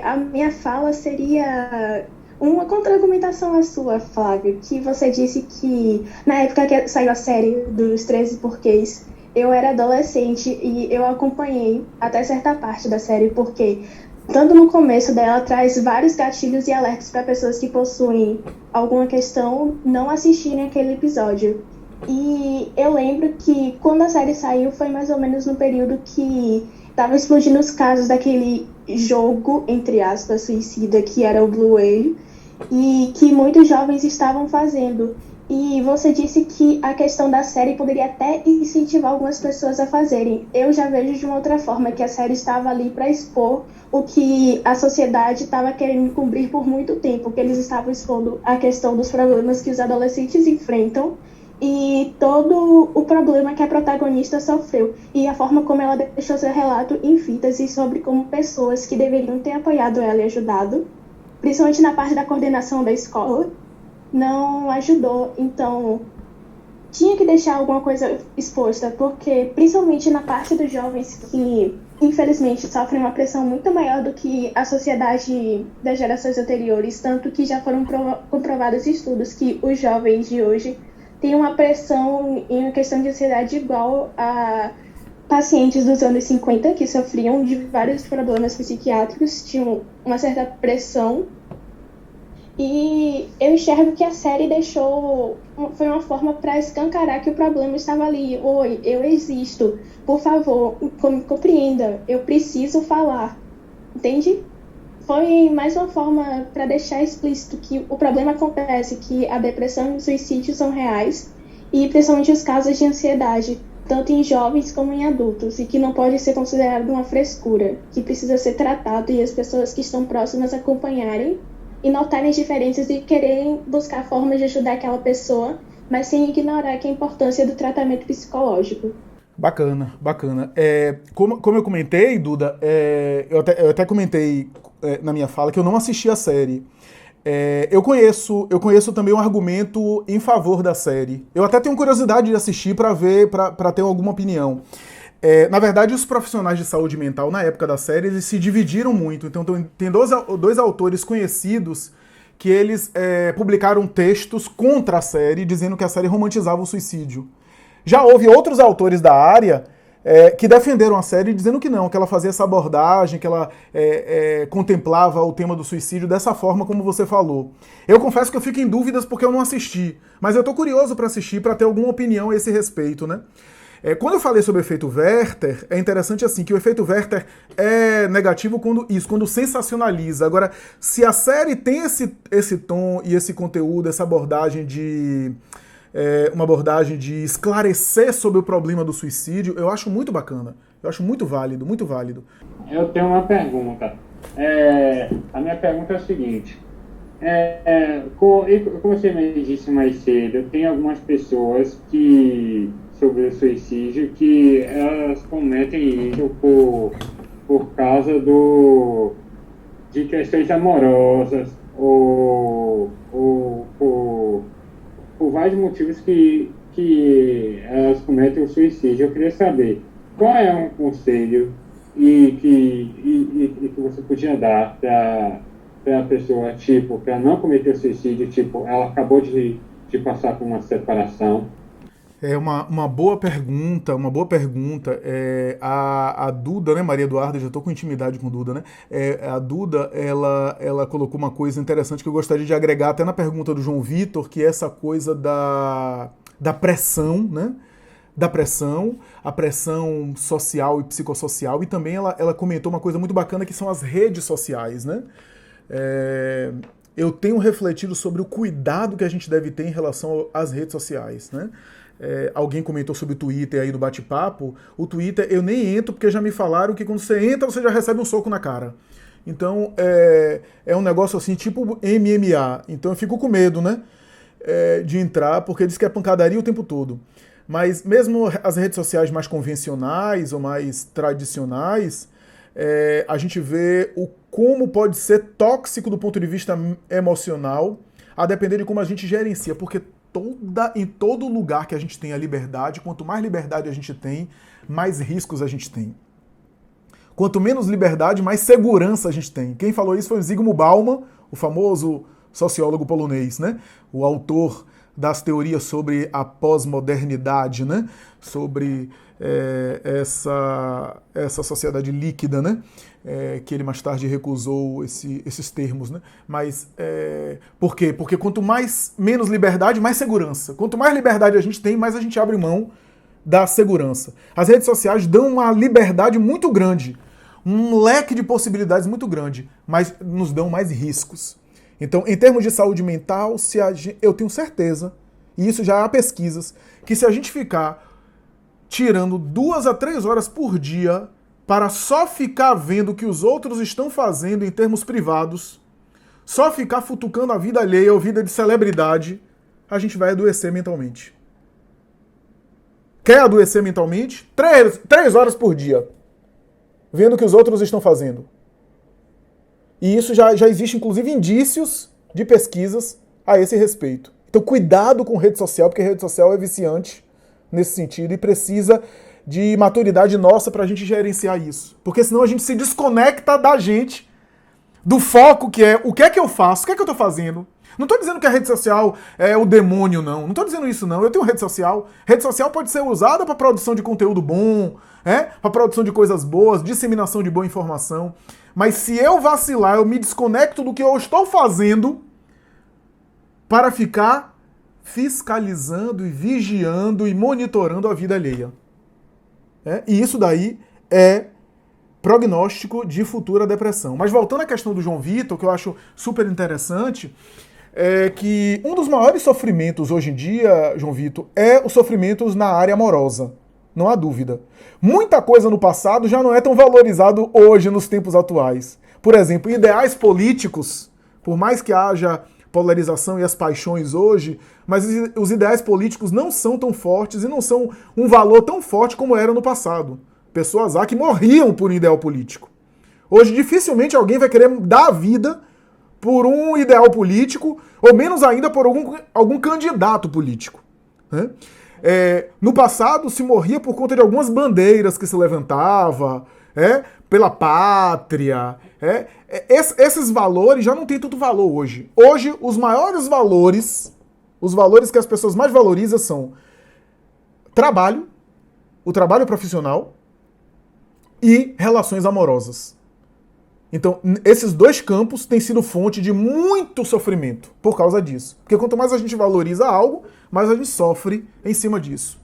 a minha fala seria uma contra-argumentação à sua, Flávio, que você disse que na época que saiu a série dos 13 Porquês, eu era adolescente e eu acompanhei até certa parte da série, porque tanto no começo dela traz vários gatilhos e alertas para pessoas que possuem alguma questão não assistirem aquele episódio. E eu lembro que quando a série saiu foi mais ou menos no período que estavam explodindo os casos daquele jogo, entre aspas, suicida, que era o Blue Whale, e que muitos jovens estavam fazendo. E você disse que a questão da série poderia até incentivar algumas pessoas a fazerem. Eu já vejo de uma outra forma, que a série estava ali para expor o que a sociedade estava querendo cobrir por muito tempo, que eles estavam expondo a questão dos problemas que os adolescentes enfrentam e todo o problema que a protagonista sofreu e a forma como ela deixou seu relato em fitas e sobre como pessoas que deveriam ter apoiado ela e ajudado, principalmente na parte da coordenação da escola, não ajudou. Então tinha que deixar alguma coisa exposta, porque principalmente na parte dos jovens que infelizmente sofrem uma pressão muito maior do que a sociedade das gerações anteriores, tanto que já foram comprovados estudos que os jovens de hoje têm uma pressão em uma questão de ansiedade igual a pacientes dos anos 50 que sofriam de vários problemas psiquiátricos, tinham uma certa pressão. E eu enxergo que a série foi uma forma para escancarar que o problema estava ali. Oi, eu existo, por favor, me compreenda, eu preciso falar, entende? Foi mais uma forma para deixar explícito que o problema acontece, que a depressão e o suicídio são reais, e principalmente os casos de ansiedade, tanto em jovens como em adultos, e que não pode ser considerado uma frescura, que precisa ser tratado e as pessoas que estão próximas acompanharem e notarem as diferenças e quererem buscar formas de ajudar aquela pessoa, mas sem ignorar que a importância do tratamento psicológico. Bacana, bacana. Como eu comentei, Duda, eu até comentei na minha fala que eu não assisti a série. Eu conheço também um argumento em favor da série. Eu até tenho curiosidade de assistir para ver, para ter alguma opinião. Na verdade, os profissionais de saúde mental, na época da série, eles se dividiram muito. Então, tem dois autores conhecidos que eles publicaram textos contra a série, dizendo que a série romantizava o suicídio. Já houve outros autores da área que defenderam a série, dizendo que não, que ela fazia essa abordagem, que ela contemplava o tema do suicídio dessa forma como você falou. Eu confesso que eu fico em dúvidas porque eu não assisti, mas eu tô curioso para assistir, para ter alguma opinião a esse respeito, né? Quando eu falei sobre o efeito Werther, é interessante assim, que o efeito Werther é negativo quando sensacionaliza. Agora, se a série tem esse tom e esse conteúdo, essa abordagem uma abordagem de esclarecer sobre o problema do suicídio, eu acho muito bacana. Eu acho muito válido, muito válido. Eu tenho uma pergunta. A minha pergunta é o seguinte. Como você me disse mais cedo, tem algumas pessoas sobre o suicídio que elas cometem isso por causa de questões amorosas ou por vários motivos que elas cometem o suicídio. Eu queria saber qual é um conselho que você podia dar para a pessoa, tipo, para não cometer o suicídio, tipo, ela acabou de passar por uma separação. É uma boa pergunta, uma boa pergunta. A Duda, né, Maria Eduarda, já estou com intimidade com Duda, né? A Duda, ela colocou uma coisa interessante que eu gostaria de agregar até na pergunta do João Vitor, que é essa coisa da pressão, né? Da pressão, a pressão social e psicossocial, e também ela comentou uma coisa muito bacana que são as redes sociais, né? Eu tenho refletido sobre o cuidado que a gente deve ter em relação às redes sociais, né? Alguém comentou sobre o Twitter aí do bate-papo. O Twitter eu nem entro porque já me falaram que quando você entra você já recebe um soco na cara. Então é um negócio assim tipo MMA. Então eu fico com medo, né? De entrar porque diz que é pancadaria o tempo todo. Mas mesmo as redes sociais mais convencionais ou mais tradicionais, a gente vê como pode ser tóxico do ponto de vista emocional, a depender de como a gente gerencia, porque em todo lugar que a gente tem a liberdade, quanto mais liberdade a gente tem, mais riscos a gente tem. Quanto menos liberdade, mais segurança a gente tem. Quem falou isso foi o Zygmunt Bauman, o famoso sociólogo polonês, né? O autor das teorias sobre a pós-modernidade, né? Sobre essa sociedade líquida, né? Que ele mais tarde recusou esses termos, né? Mas por quê? Porque quanto menos liberdade, mais segurança. Quanto mais liberdade a gente tem, mais a gente abre mão da segurança. As redes sociais dão uma liberdade muito grande. um leque de possibilidades muito grande, mas nos dão mais riscos. Então, em termos de saúde mental, eu tenho certeza, e isso já há pesquisas, que se a gente ficar tirando 2 a 3 horas por dia para só ficar vendo o que os outros estão fazendo em termos privados, só ficar futucando a vida alheia ou vida de celebridade, a gente vai adoecer mentalmente. Quer adoecer mentalmente? 3 horas por dia, vendo o que os outros estão fazendo. E isso já existe, inclusive, indícios de pesquisas a esse respeito. Então, cuidado com rede social, porque rede social é viciante nesse sentido e precisa de maturidade nossa para a gente gerenciar isso. Porque senão a gente se desconecta da gente, do foco que é o que é que eu faço, o que é que eu estou fazendo. Não estou dizendo que a rede social é o demônio, não. Não estou dizendo isso, não. Eu tenho rede social. Rede social pode ser usada para produção de conteúdo bom, para produção de coisas boas, disseminação de boa informação. Mas se eu vacilar, eu me desconecto do que eu estou fazendo para ficar fiscalizando e vigiando e monitorando a vida alheia. E isso daí é prognóstico de futura depressão. Mas voltando à questão do João Vitor, que eu acho super interessante, é que um dos maiores sofrimentos hoje em dia, João Vitor, é os sofrimentos na área amorosa. Não há dúvida. Muita coisa no passado já não é tão valorizado hoje nos tempos atuais. Por exemplo, ideais políticos, por mais que haja polarização e as paixões hoje, mas os ideais políticos não são tão fortes e não são um valor tão forte como era no passado. Pessoas que morriam por um ideal político. Hoje, dificilmente alguém vai querer dar a vida por um ideal político, ou menos ainda por algum candidato político. Né? No passado, se morria por conta de algumas bandeiras que se levantava, pela pátria. Esses valores já não têm tanto valor hoje. Hoje, os maiores valores, os valores que as pessoas mais valorizam são trabalho, o trabalho profissional e relações amorosas. Então, esses dois campos têm sido fonte de muito sofrimento por causa disso. Porque quanto mais a gente valoriza algo, mais a gente sofre em cima disso.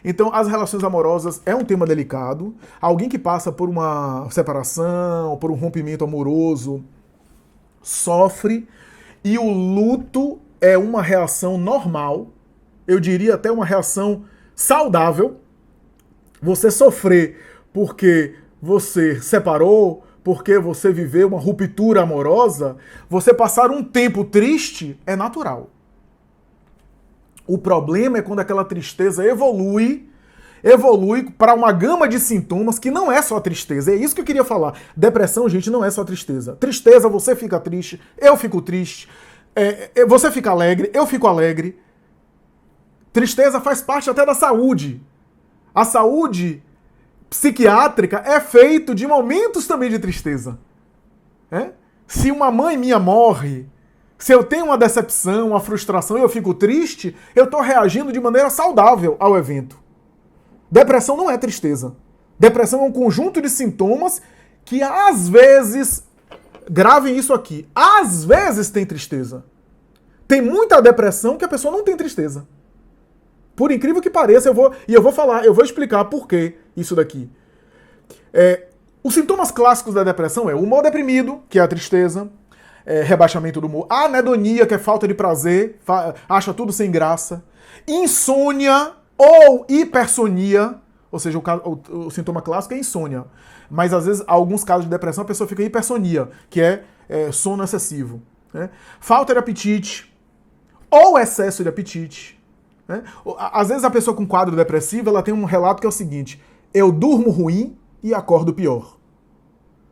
Então, as relações amorosas é um tema delicado. Alguém que passa por uma separação, por um rompimento amoroso, sofre. E o luto é uma reação normal, eu diria até uma reação saudável. Você sofrer porque você separou, porque você viveu uma ruptura amorosa, você passar um tempo triste é natural. O problema é quando aquela tristeza evolui para uma gama de sintomas que não é só tristeza. É isso que eu queria falar. Depressão, gente, não é só tristeza. Tristeza, você fica triste, eu fico triste, você fica alegre, eu fico alegre. Tristeza faz parte até da saúde. A saúde psiquiátrica é feito de momentos também de tristeza. Se uma mãe minha morre, se eu tenho uma decepção, uma frustração e eu fico triste, eu estou reagindo de maneira saudável ao evento. Depressão não é tristeza. Depressão é um conjunto de sintomas que às vezes, gravem isso aqui, às vezes tem tristeza. Tem muita depressão que a pessoa não tem tristeza. Por incrível que pareça, eu vou explicar por que isso daqui. Os sintomas clássicos da depressão é o humor deprimido, que é a tristeza, rebaixamento do humor, anedonia, que é falta de prazer, acha tudo sem graça, insônia ou hipersonia, ou seja, o sintoma clássico é insônia. Mas às vezes, alguns casos de depressão, a pessoa fica em hipersonia, que é sono excessivo. Falta de apetite ou excesso de apetite. Às vezes a pessoa com quadro depressivo, ela tem um relato que é o seguinte: eu durmo ruim e acordo pior.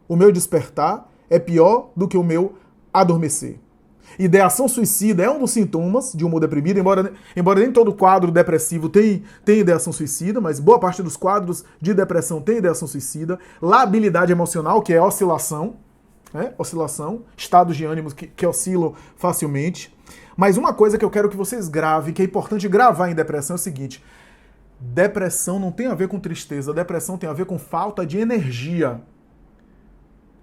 O meu despertar é pior do que o meu adormecer. Ideação suicida é um dos sintomas de humor deprimido, embora nem todo quadro depressivo tenha ideação suicida, mas boa parte dos quadros de depressão tem ideação suicida. Labilidade emocional, que é oscilação, estados de ânimo que oscilam facilmente. Mas uma coisa que eu quero que vocês gravem, que é importante gravar em depressão, é o seguinte: depressão não tem a ver com tristeza, depressão tem a ver com falta de energia.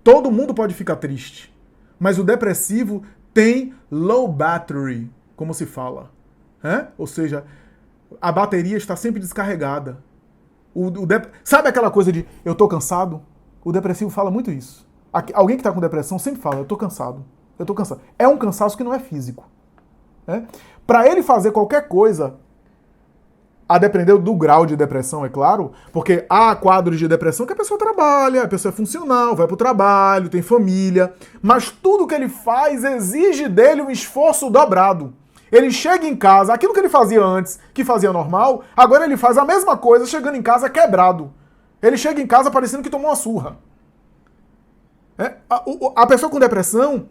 Todo mundo pode ficar triste, mas o depressivo tem low battery, como se fala. Ou seja, a bateria está sempre descarregada. Sabe aquela coisa de eu tô cansado? O depressivo fala muito isso. Alguém que está com depressão sempre fala, eu tô cansado. É um cansaço que não é físico. Né? Para ele fazer qualquer coisa, a depender do grau de depressão, é claro, porque há quadros de depressão que a pessoa trabalha, a pessoa é funcional, vai pro trabalho, tem família, mas tudo que ele faz exige dele um esforço dobrado. Ele chega em casa, aquilo que ele fazia antes, que fazia normal, agora ele faz a mesma coisa chegando em casa quebrado. Ele chega em casa parecendo que tomou uma surra. A pessoa com depressão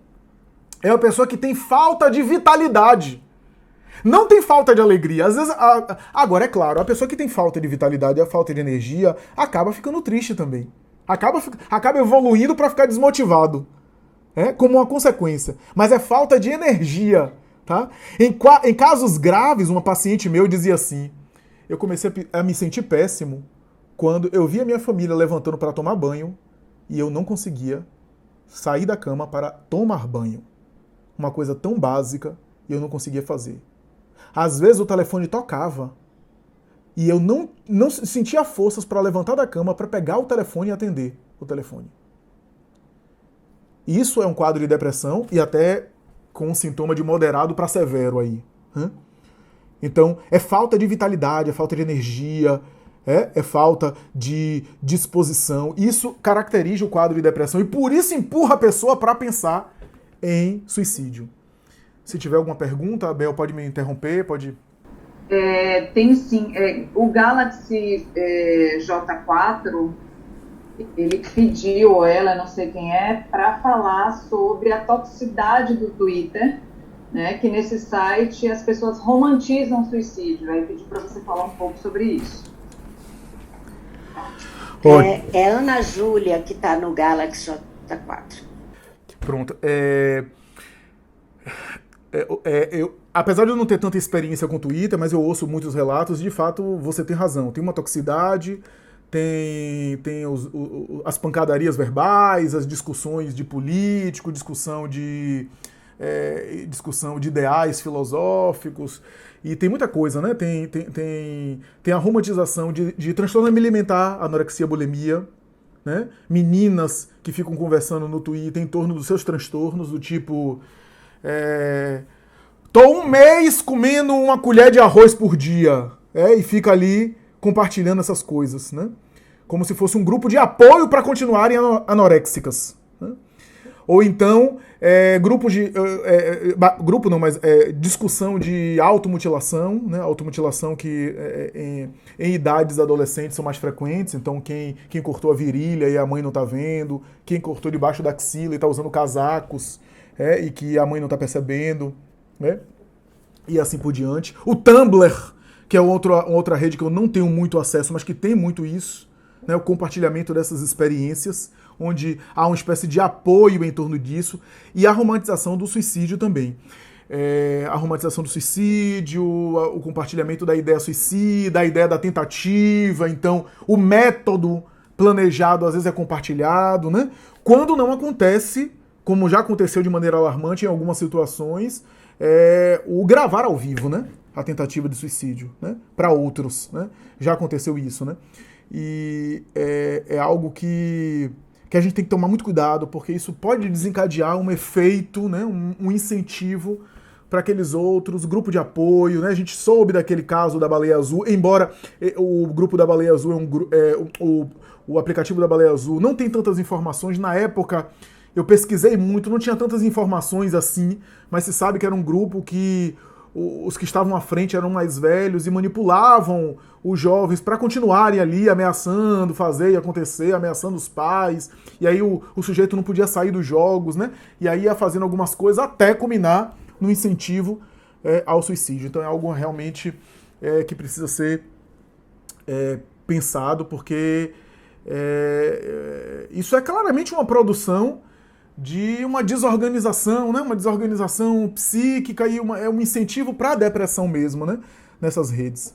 é uma pessoa que tem falta de vitalidade. Não tem falta de alegria. Às vezes, agora, é claro, a pessoa que tem falta de vitalidade e a falta de energia acaba ficando triste também. Acaba evoluindo para ficar desmotivado. Como uma consequência. Mas é falta de energia. Tá? Em casos graves, uma paciente meu dizia assim, eu comecei a me sentir péssimo quando eu via minha família levantando para tomar banho e eu não conseguia sair da cama para tomar banho. Uma coisa tão básica e eu não conseguia fazer. Às vezes o telefone tocava e eu não sentia forças para levantar da cama para pegar o telefone e atender o telefone. Isso é um quadro de depressão e até com um sintoma de moderado para severo aí. Então, é falta de vitalidade, é falta de energia, é falta de disposição. Isso caracteriza o quadro de depressão e por isso empurra a pessoa para pensar em suicídio. Se tiver alguma pergunta, a Bel pode me interromper, pode... Tem sim. O Galaxy J4, ele pediu, ou ela, não sei quem é, para falar sobre a toxicidade do Twitter, né, que nesse site as pessoas romantizam o suicídio. Aí pedi para você falar um pouco sobre isso. É Ana Júlia que está no Galaxy J4. Pronto. Apesar de eu não ter tanta experiência com o Twitter, mas eu ouço muitos relatos, de fato você tem razão. Tem uma toxicidade, tem as pancadarias verbais, as discussões de político, discussão de ideais filosóficos, e tem muita coisa, né? Tem a romantização de transtorno alimentar, anorexia, bulimia, né? Meninas que ficam conversando no Twitter em torno dos seus transtornos, do tipo... tô um mês comendo uma colher de arroz por dia, e fica ali compartilhando essas coisas, né? Como se fosse um grupo de apoio para continuarem anoréxicas. Né? Ou então, discussão de automutilação, né? Automutilação que em idades adolescentes são mais frequentes, então quem cortou a virilha e a mãe não está vendo, quem cortou debaixo da axila e está usando casacos, e que a mãe não está percebendo, né? E assim por diante. O Tumblr, que é outra rede que eu não tenho muito acesso, mas que tem muito isso, né? O compartilhamento dessas experiências, onde há uma espécie de apoio em torno disso, e a romantização do suicídio também. A romantização do suicídio, o compartilhamento da ideia suicida, a ideia da tentativa, então o método planejado às vezes é compartilhado, né? Quando não acontece, como já aconteceu de maneira alarmante em algumas situações, o gravar ao vivo, né? A tentativa de suicídio, né? Para outros, né? Já aconteceu isso, né? E é algo que a gente tem que tomar muito cuidado, porque isso pode desencadear um efeito, né? Um incentivo para aqueles outros, grupo de apoio, né? A gente soube daquele caso da Baleia Azul, embora o grupo da Baleia Azul o aplicativo da Baleia Azul não tem tantas informações. Na época eu pesquisei muito, não tinha tantas informações assim, mas se sabe que era um grupo que os que estavam à frente eram mais velhos e manipulavam os jovens para continuarem ali ameaçando, fazer e acontecer, ameaçando os pais, e aí o sujeito não podia sair dos jogos, né? E aí ia fazendo algumas coisas até culminar no incentivo ao suicídio. Então é algo realmente que precisa ser pensado, porque isso é claramente uma produção de uma desorganização, né? Uma desorganização psíquica e um incentivo para a depressão mesmo, né? Nessas redes.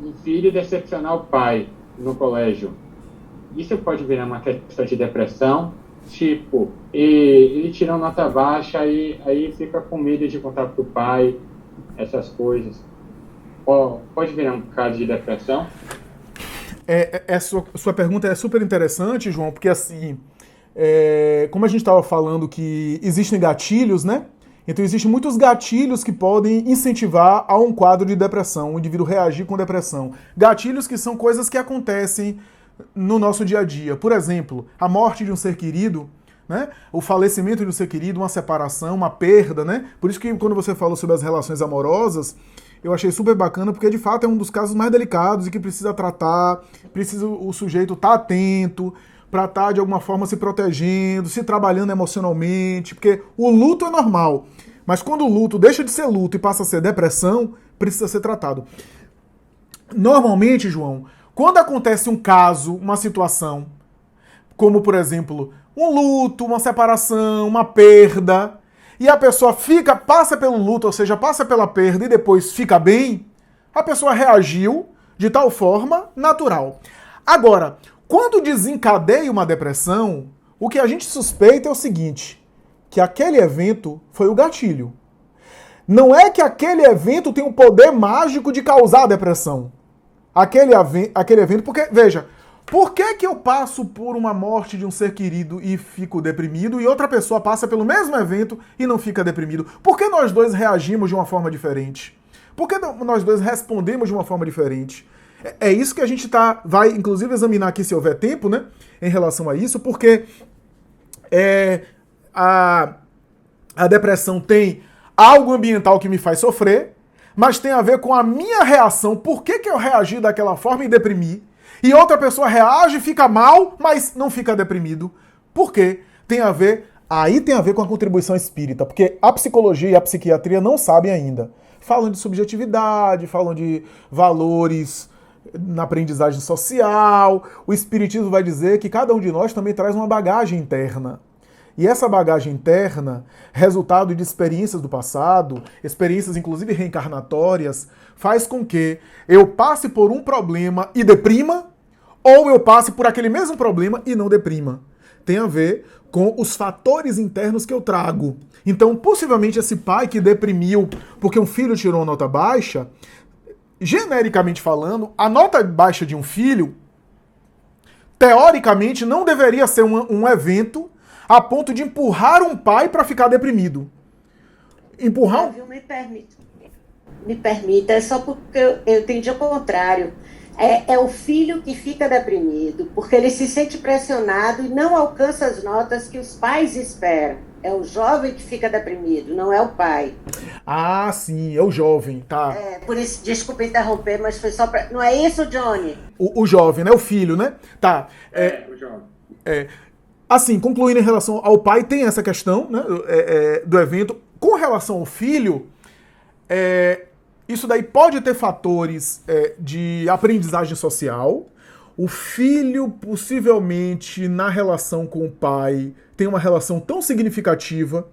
Um filho decepcionar o pai no colégio. Isso pode virar uma questão de depressão? Ele tirou nota baixa e aí fica com medo de contar pro pai essas coisas. Pode virar um caso de depressão? Sua pergunta é super interessante, João, porque assim, como a gente estava falando que existem gatilhos, né? Então existem muitos gatilhos que podem incentivar a um quadro de depressão, o indivíduo reagir com depressão. Gatilhos que são coisas que acontecem no nosso dia a dia. Por exemplo, a morte de um ser querido, né? O falecimento de um ser querido, uma separação, uma perda, né? Por isso que quando você falou sobre as relações amorosas, eu achei super bacana, porque de fato é um dos casos mais delicados e que precisa tratar, precisa o sujeito estar atento, para estar de alguma forma se protegendo, se trabalhando emocionalmente, porque o luto é normal, mas quando o luto deixa de ser luto e passa a ser depressão, precisa ser tratado. Normalmente, João, quando acontece um caso, uma situação, como por exemplo, um luto, uma separação, uma perda, e a pessoa passa pelo luto, ou seja, passa pela perda e depois fica bem, a pessoa reagiu de tal forma natural. Agora, quando desencadeia uma depressão, o que a gente suspeita é o seguinte, que aquele evento foi o gatilho. Não é que aquele evento tem um poder mágico de causar a depressão. Aquele evento, porque, veja, por que eu passo por uma morte de um ser querido e fico deprimido e outra pessoa passa pelo mesmo evento e não fica deprimido? Por que nós dois reagimos de uma forma diferente? Por que nós dois respondemos de uma forma diferente? É isso que a gente vai, inclusive, examinar aqui, se houver tempo, né, em relação a isso, porque a depressão tem algo ambiental que me faz sofrer, mas tem a ver com a minha reação. Por que eu reagi daquela forma e deprimi? E outra pessoa reage, fica mal, mas não fica deprimido. Por quê? Aí tem a ver com a contribuição espírita, porque a psicologia e a psiquiatria não sabem ainda. Falam de subjetividade, falam de valores na aprendizagem social. O espiritismo vai dizer que cada um de nós também traz uma bagagem interna. E essa bagagem interna, resultado de experiências do passado, experiências inclusive reencarnatórias, faz com que eu passe por um problema e deprima, ou eu passe por aquele mesmo problema e não deprima. Tem a ver com os fatores internos que eu trago. Então, possivelmente, esse pai que deprimiu porque um filho tirou uma nota baixa, genericamente falando, a nota baixa de um filho, teoricamente, não deveria ser um evento a ponto de empurrar um pai para ficar deprimido. Me permita, é só porque eu entendi o contrário. É o filho que fica deprimido, porque ele se sente pressionado e não alcança as notas que os pais esperam. É o jovem que fica deprimido, não é o pai. Ah, sim, é o jovem, tá. Por isso, desculpa interromper, mas foi só para... Não é isso, Johnny? O jovem, né? O filho, né? Tá. O jovem. Assim, concluindo em relação ao pai, tem essa questão, né, do evento. Com relação ao filho, isso daí pode ter fatores de aprendizagem social. O filho, possivelmente, na relação com o pai, tem uma relação tão significativa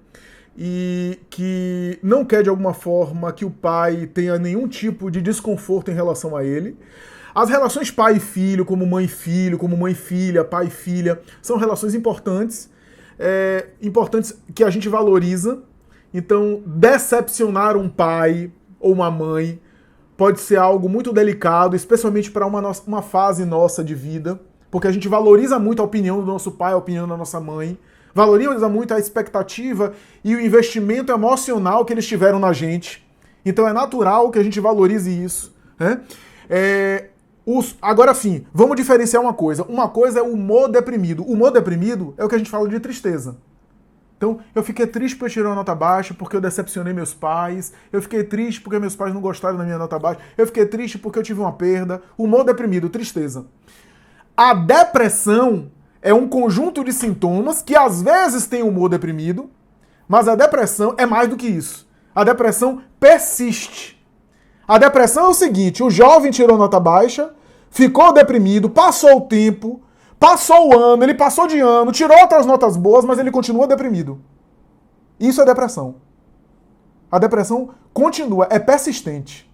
e que não quer, de alguma forma, que o pai tenha nenhum tipo de desconforto em relação a ele. As relações pai e filho, como mãe e filho, como mãe e filha, pai e filha, são relações importantes, importantes que a gente valoriza. Então, decepcionar um pai ou uma mãe pode ser algo muito delicado, especialmente para uma fase nossa de vida, porque a gente valoriza muito a opinião do nosso pai, a opinião da nossa mãe, valoriza muito a expectativa e o investimento emocional que eles tiveram na gente. Então é natural que a gente valorize isso, né? Agora sim, vamos diferenciar uma coisa. Uma coisa é o humor deprimido. O humor deprimido é o que a gente fala de tristeza. Então, eu fiquei triste porque eu tirei uma nota baixa, porque eu decepcionei meus pais. Eu fiquei triste porque meus pais não gostaram da minha nota baixa. Eu fiquei triste porque eu tive uma perda. Humor deprimido, tristeza. A depressão é um conjunto de sintomas que às vezes tem humor deprimido, mas a depressão é mais do que isso. A depressão persiste. A depressão é o seguinte: o jovem tirou nota baixa, ficou deprimido, passou o tempo, passou o ano, ele passou de ano, tirou outras notas boas, mas ele continua deprimido. Isso é depressão. A depressão continua, é persistente.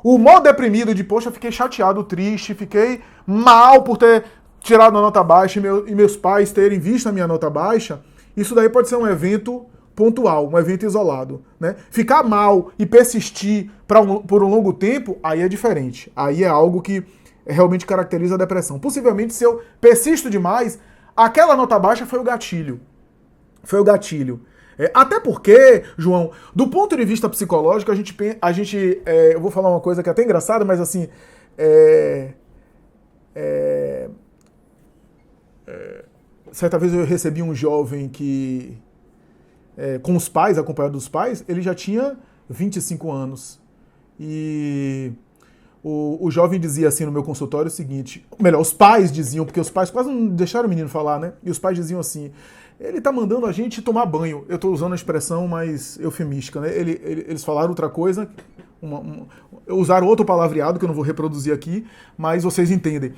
O humor deprimido de, poxa, fiquei chateado, triste, fiquei mal por ter tirado a nota baixa e meus pais terem visto a minha nota baixa, isso daí pode ser um evento pontual, um evento isolado, né? Ficar mal e persistir por um longo tempo, aí é diferente. Aí é algo que realmente caracteriza a depressão. Possivelmente, se eu persisto demais, aquela nota baixa foi o gatilho. Foi o gatilho. Até porque, João, do ponto de vista psicológico, eu vou falar uma coisa que é até engraçada, mas assim, certa vez eu recebi um jovem que, com os pais, acompanhado dos pais, ele já tinha 25 anos. E o jovem dizia assim no meu consultório o seguinte, melhor, os pais diziam, porque os pais quase não deixaram o menino falar, né? E os pais diziam assim, ele tá mandando a gente tomar banho. Eu tô usando a expressão mais eufemística, né? Eles falaram outra coisa, usaram outro palavreado que eu não vou reproduzir aqui, mas vocês entendem,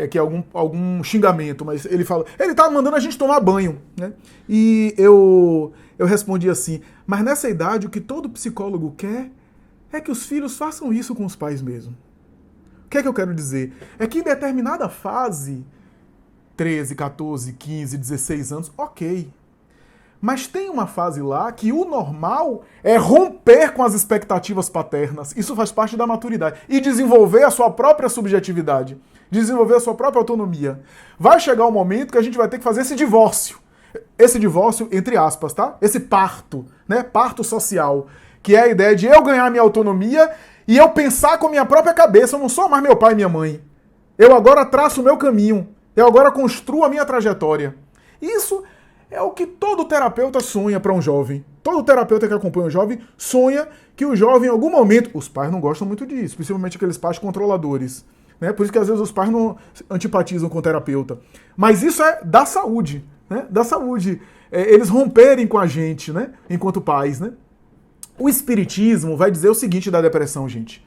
que é algum xingamento, mas ele fala, ele tá mandando a gente tomar banho, né? E eu respondi assim, mas nessa idade o que todo psicólogo quer é que os filhos façam isso com os pais mesmo. O que é que eu quero dizer? É que em determinada fase, 13, 14, 15, 16 anos, ok. Mas tem uma fase lá que o normal é romper com as expectativas paternas. Isso faz parte da maturidade. E desenvolver a sua própria subjetividade. Desenvolver a sua própria autonomia. Vai chegar um momento que a gente vai ter que fazer esse divórcio. Esse divórcio, entre aspas, tá? Esse parto, né? Parto social. Que é a ideia de eu ganhar minha autonomia e eu pensar com a minha própria cabeça. Eu não sou mais meu pai e minha mãe. Eu agora traço o meu caminho. Eu agora construo a minha trajetória. Isso é o que todo terapeuta sonha para um jovem. Todo terapeuta que acompanha um jovem sonha que o jovem, em algum momento... Os pais não gostam muito disso, principalmente aqueles pais controladores. Né? Por isso que às vezes os pais não antipatizam com o terapeuta. Mas isso é da saúde. Né? Da saúde. Eles romperem com a gente, né? Enquanto pais. Né? O espiritismo vai dizer o seguinte da depressão, gente.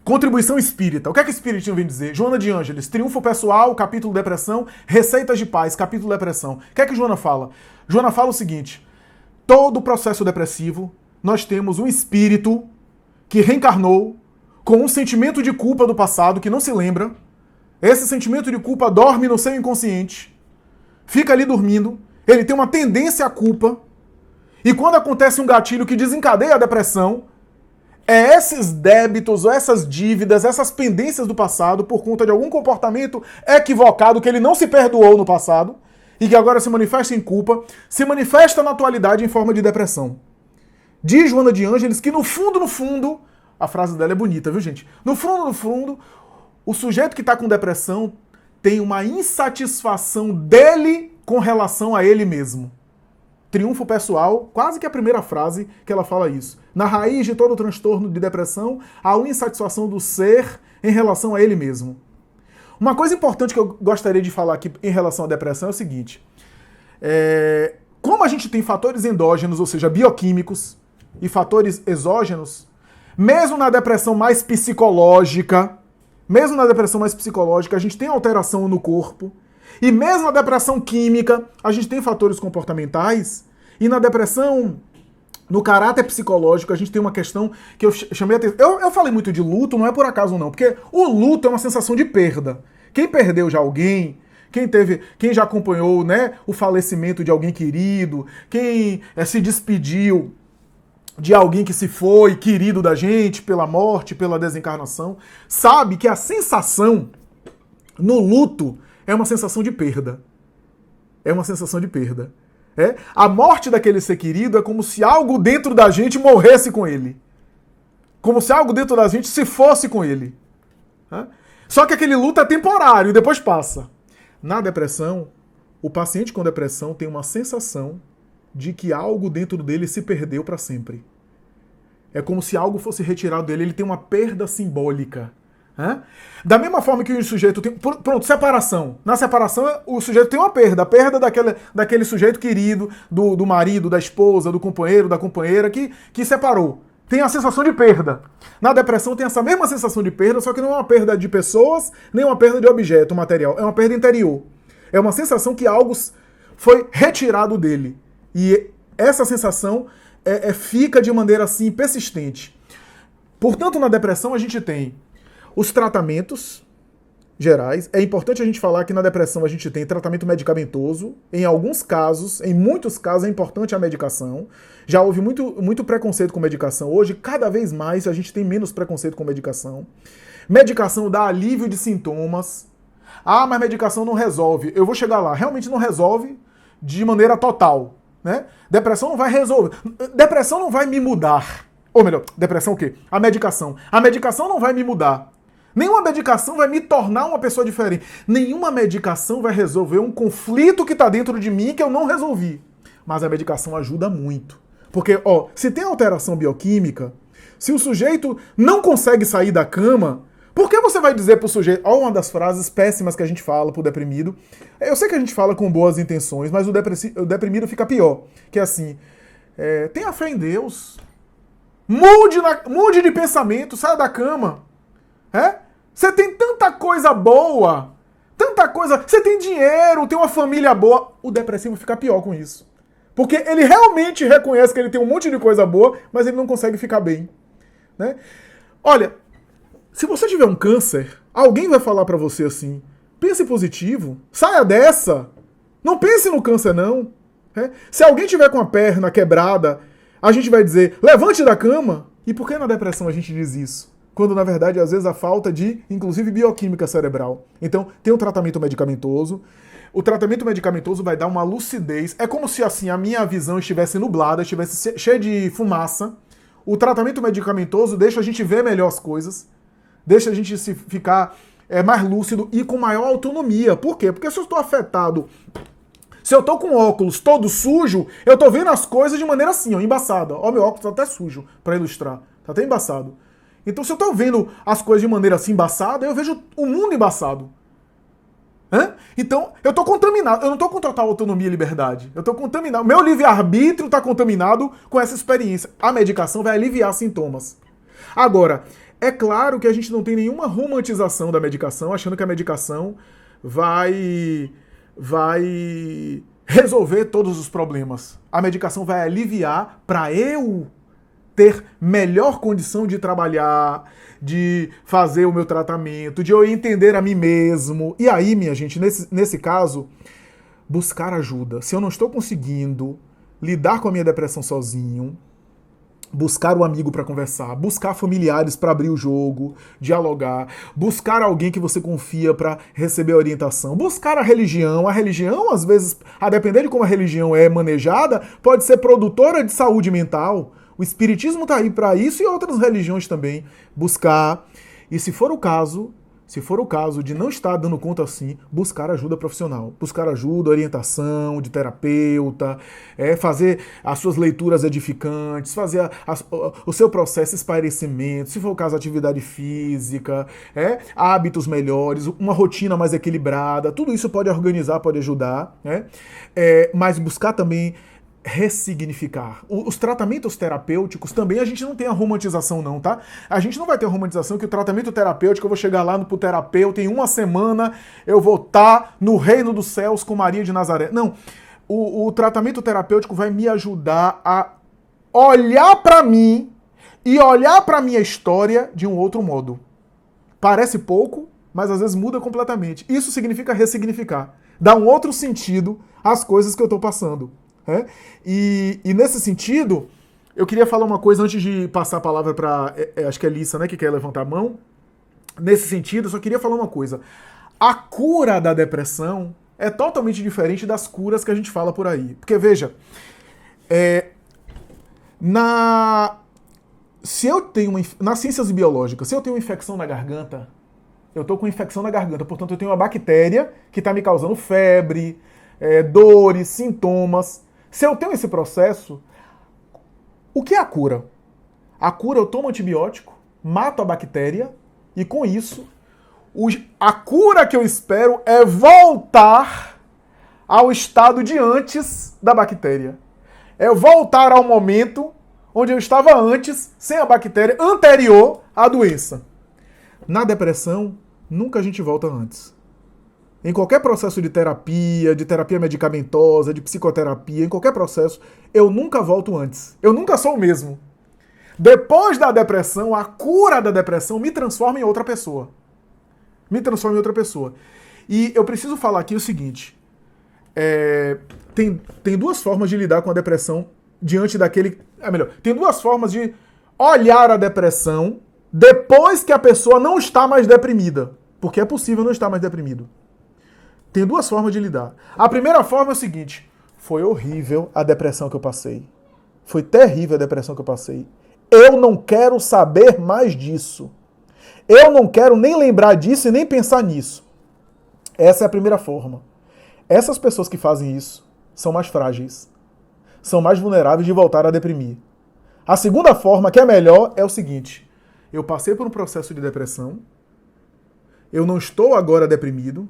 Contribuição espírita. O que é que o espiritismo vem dizer? Joana de Ângeles, Triunfo Pessoal, capítulo Depressão, Receitas de Paz, capítulo Depressão. O que é que Joana fala? Joana fala o seguinte, todo processo depressivo, nós temos um espírito que reencarnou com um sentimento de culpa do passado que não se lembra. Esse sentimento de culpa dorme no seu inconsciente, fica ali dormindo, ele tem uma tendência à culpa, e quando acontece um gatilho que desencadeia a depressão, esses débitos, ou essas dívidas, essas pendências do passado, por conta de algum comportamento equivocado que ele não se perdoou no passado, e que agora se manifesta em culpa, se manifesta na atualidade em forma de depressão. Diz Joana de Ângeles que no fundo, a frase dela é bonita, viu gente? No fundo, o sujeito que está com depressão tem uma insatisfação dele com relação a ele mesmo. Triunfo Pessoal, quase que a primeira frase que ela fala isso. Na raiz de todo o transtorno de depressão, há uma insatisfação do ser em relação a ele mesmo. Uma coisa importante que eu gostaria de falar aqui em relação à depressão é o seguinte. Como a gente tem fatores endógenos, ou seja, bioquímicos, e fatores exógenos, mesmo na depressão mais psicológica, a gente tem alteração no corpo, e mesmo na depressão química, a gente tem fatores comportamentais, e na depressão, no caráter psicológico, a gente tem uma questão que eu chamei a atenção. Eu falei muito de luto, não é por acaso não, porque o luto é uma sensação de perda. Quem perdeu já alguém, quem já acompanhou, né, o falecimento de alguém querido, quem se despediu de alguém que se foi, querido da gente, pela morte, pela desencarnação, sabe que a sensação no luto é uma sensação de perda. É uma sensação de perda. A morte daquele ser querido é como se algo dentro da gente morresse com ele. Como se algo dentro da gente se fosse com ele. Só que aquele luto é temporário e depois passa. Na depressão, o paciente com depressão tem uma sensação de que algo dentro dele se perdeu para sempre. É como se algo fosse retirado dele, ele tem uma perda simbólica. Da mesma forma que o sujeito tem... Pronto, separação. Na separação, o sujeito tem uma perda. A perda daquele sujeito querido, do marido, da esposa, do companheiro, da companheira, que separou. Tem a sensação de perda. Na depressão tem essa mesma sensação de perda, só que não é uma perda de pessoas, nem uma perda de objeto material. É uma perda interior. É uma sensação que algo foi retirado dele. E essa sensação fica de maneira assim persistente. Portanto, na depressão a gente tem os tratamentos gerais. É importante a gente falar que na depressão a gente tem tratamento medicamentoso. Em alguns casos, em muitos casos, é importante a medicação. Já houve muito preconceito com medicação. Hoje, cada vez mais, a gente tem menos preconceito com medicação. Medicação dá alívio de sintomas. Ah, mas medicação não resolve. Eu vou chegar lá. Realmente não resolve de maneira total, né? Depressão não vai resolver. Depressão não vai me mudar. Ou melhor, depressão o quê? A medicação. A medicação não vai me mudar. Nenhuma medicação vai me tornar uma pessoa diferente. Nenhuma medicação vai resolver um conflito que está dentro de mim que eu não resolvi. Mas a medicação ajuda muito. Porque, ó, se tem alteração bioquímica, se o sujeito não consegue sair da cama, por que você vai dizer pro sujeito... Ó, uma das frases péssimas que a gente fala pro deprimido. Eu sei que a gente fala com boas intenções, mas o deprimido fica pior. Que é assim, tenha fé em Deus. Mude de pensamento, saia da cama. Você tem tanta coisa boa, tanta coisa... Você tem dinheiro, tem uma família boa. O depressivo fica pior com isso. Porque ele realmente reconhece que ele tem um monte de coisa boa, mas ele não consegue ficar bem. Né? Olha, se você tiver um câncer, alguém vai falar pra você assim, pense positivo, saia dessa, não pense no câncer não. Se alguém tiver com a perna quebrada, a gente vai dizer, levante da cama. E por que na depressão a gente diz isso? Quando, na verdade, às vezes a falta de, inclusive, bioquímica cerebral. Então, tem um tratamento medicamentoso. O tratamento medicamentoso vai dar uma lucidez. É como se, assim, a minha visão estivesse nublada, estivesse cheia de fumaça. O tratamento medicamentoso deixa a gente ver melhor as coisas, deixa a gente ficar mais lúcido e com maior autonomia. Por quê? Porque se eu estou afetado, se eu estou com óculos todo sujo, eu estou vendo as coisas de maneira assim, ó, embaçada. Ó, meu óculos está até sujo, para ilustrar. Está até embaçado. Então, se eu estou vendo as coisas de maneira assim embaçada, eu vejo o mundo embaçado. Então, eu estou contaminado. Eu não estou com total autonomia e liberdade. Eu estou contaminado. Meu livre-arbítrio está contaminado com essa experiência. A medicação vai aliviar sintomas. Agora, é claro que a gente não tem nenhuma romantização da medicação, achando que a medicação vai resolver todos os problemas. A medicação vai aliviar para eu ter melhor condição de trabalhar, de fazer o meu tratamento, de eu entender a mim mesmo. E aí, minha gente, nesse caso, buscar ajuda. Se eu não estou conseguindo lidar com a minha depressão sozinho, buscar um amigo para conversar, buscar familiares para abrir o jogo, dialogar, buscar alguém que você confia para receber orientação, buscar a religião. A religião, às vezes, a depender de como a religião é manejada, pode ser produtora de saúde mental. O espiritismo está aí para isso e outras religiões também. Buscar. E se for o caso de não estar dando conta assim, buscar ajuda profissional. Buscar ajuda, orientação de terapeuta, fazer as suas leituras edificantes, fazer o seu processo de espairecimento, se for o caso, atividade física, hábitos melhores, uma rotina mais equilibrada. Tudo isso pode organizar, pode ajudar. Mas buscar também ressignificar. Os tratamentos terapêuticos também a gente não tem a romantização não, tá? A gente não vai ter a romantização que o tratamento terapêutico eu vou chegar lá pro terapeuta em uma semana eu vou estar no reino dos céus com Maria de Nazaré. Não. O tratamento terapêutico vai me ajudar a olhar para mim e olhar para minha história de um outro modo. Parece pouco, mas às vezes muda completamente. Isso significa ressignificar. Dar um outro sentido às coisas que eu tô passando. E nesse sentido, eu queria falar uma coisa antes de passar a palavra para, acho que é Lissa, né, que quer levantar a mão. Nesse sentido, eu só queria falar uma coisa. A cura da depressão é totalmente diferente das curas que a gente fala por aí. Porque, veja, se eu tenho nas ciências biológicas, se eu tenho uma infecção na garganta, eu estou com infecção na garganta, portanto eu tenho uma bactéria que está me causando febre, dores, sintomas. Se eu tenho esse processo, o que é a cura? A cura, eu tomo antibiótico, mato a bactéria e com isso, a cura que eu espero é voltar ao estado de antes da bactéria. É voltar ao momento onde eu estava antes, sem a bactéria, anterior à doença. Na depressão, nunca a gente volta antes. Em qualquer processo de terapia medicamentosa, de psicoterapia, em qualquer processo, eu nunca volto antes. Eu nunca sou o mesmo. Depois da depressão, a cura da depressão me transforma em outra pessoa. E eu preciso falar aqui o seguinte. Tem duas formas de lidar com a depressão diante daquele... tem duas formas de olhar a depressão depois que a pessoa não está mais deprimida. Porque é possível não estar mais deprimido. Tem duas formas de lidar. A primeira forma é o seguinte: foi horrível a depressão que eu passei. Foi terrível a depressão que eu passei. Eu não quero saber mais disso. Eu não quero nem lembrar disso e nem pensar nisso. Essa é a primeira forma. Essas pessoas que fazem isso são mais frágeis. São mais vulneráveis de voltar a deprimir. A segunda forma, que é melhor, é o seguinte: eu passei por um processo de depressão, eu não estou agora deprimido,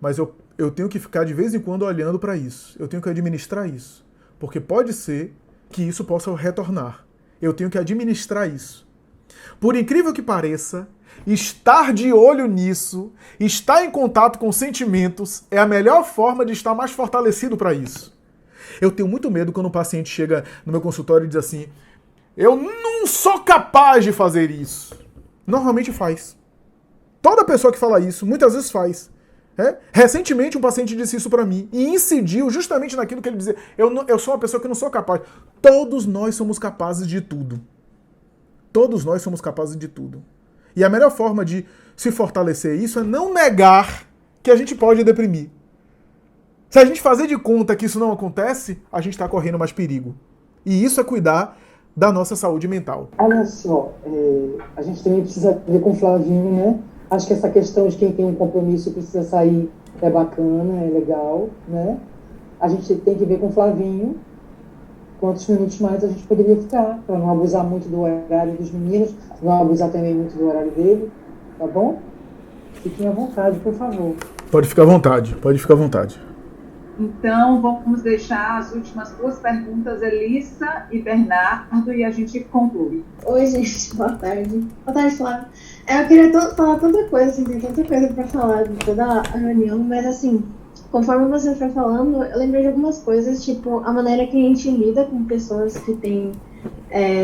mas eu tenho que ficar de vez em quando olhando para isso. Eu tenho que administrar isso. Porque pode ser que isso possa retornar. Eu tenho que administrar isso. Por incrível que pareça, estar de olho nisso, estar em contato com sentimentos, é a melhor forma de estar mais fortalecido para isso. Eu tenho muito medo quando um paciente chega no meu consultório e diz assim: eu não sou capaz de fazer isso. Normalmente faz. Toda pessoa que fala isso, muitas vezes faz. Recentemente um paciente disse isso para mim e incidiu justamente naquilo que ele dizia: eu sou uma pessoa que não sou capaz. Todos nós somos capazes de tudo. Todos nós somos capazes de tudo. E a melhor forma de se fortalecer isso é não negar que a gente pode deprimir. Se a gente fazer de conta que isso não acontece, a gente está correndo mais perigo. E isso é cuidar da nossa saúde mental. Olha só, a gente também precisa ver com o Flavinho, né? Acho que essa questão de quem tem um compromisso precisa sair é bacana, é legal, né? A gente tem que ver com o Flavinho quantos minutos mais a gente poderia ficar, para não abusar muito do horário dos meninos, não abusar também muito do horário dele, tá bom? Fiquem à vontade, por favor. Pode ficar à vontade, pode ficar à vontade. Então, vamos deixar as últimas duas perguntas, Elissa e Bernardo, e a gente conclui. Oi, gente, boa tarde. Boa tarde, Flávia. Eu queria falar tanta coisa, assim, tem tanta coisa pra falar de toda a reunião, mas assim, conforme você foi falando, eu lembrei de algumas coisas, tipo, a maneira que a gente lida com pessoas que têm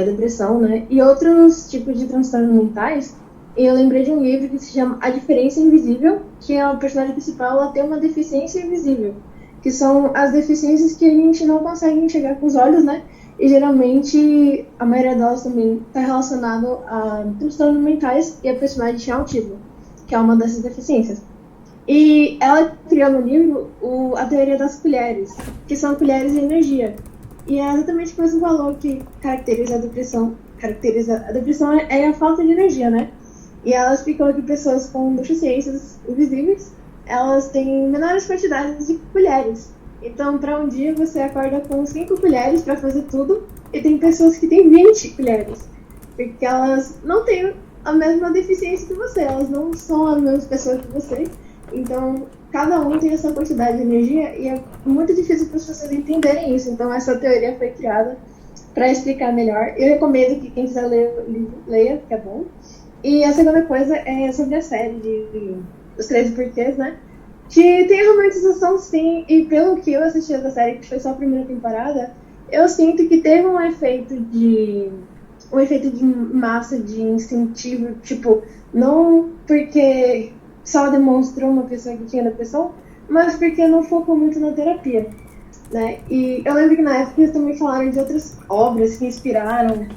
depressão, né, e outros tipos de transtornos mentais. E eu lembrei de um livro que se chama A Diferença Invisível, que a personagem principal, ela tem uma deficiência invisível, que são as deficiências que a gente não consegue enxergar com os olhos, né? E geralmente a maioria delas também está relacionada a transtornos mentais, e a personagem tinha autismo, que é uma dessas deficiências. E ela criou no livro a teoria das colheres, que são colheres de energia. E é exatamente o que você falou que caracteriza a depressão. A depressão é a falta de energia, né? E ela explicou que pessoas com deficiências invisíveis, elas têm menores quantidades de colheres. Então, para um dia, você acorda com 5 colheres para fazer tudo, e tem pessoas que têm 20 colheres, porque elas não têm a mesma deficiência que você, elas não são as mesmas pessoas que você. Então, cada um tem essa quantidade de energia, e é muito difícil para as pessoas entenderem isso. Então, essa teoria foi criada para explicar melhor. Eu recomendo que quem quiser ler o livro, leia, que é bom. E a segunda coisa é sobre a série dos 13 porquês, né? Que tem a romantização, sim, e pelo que eu assisti da série, que foi só a primeira temporada, eu sinto que teve um efeito de massa, de incentivo, tipo, não porque só demonstrou uma pessoa que tinha depressão, mas porque não focou muito na terapia, né? E eu lembro que na época eles também falaram de outras obras que inspiraram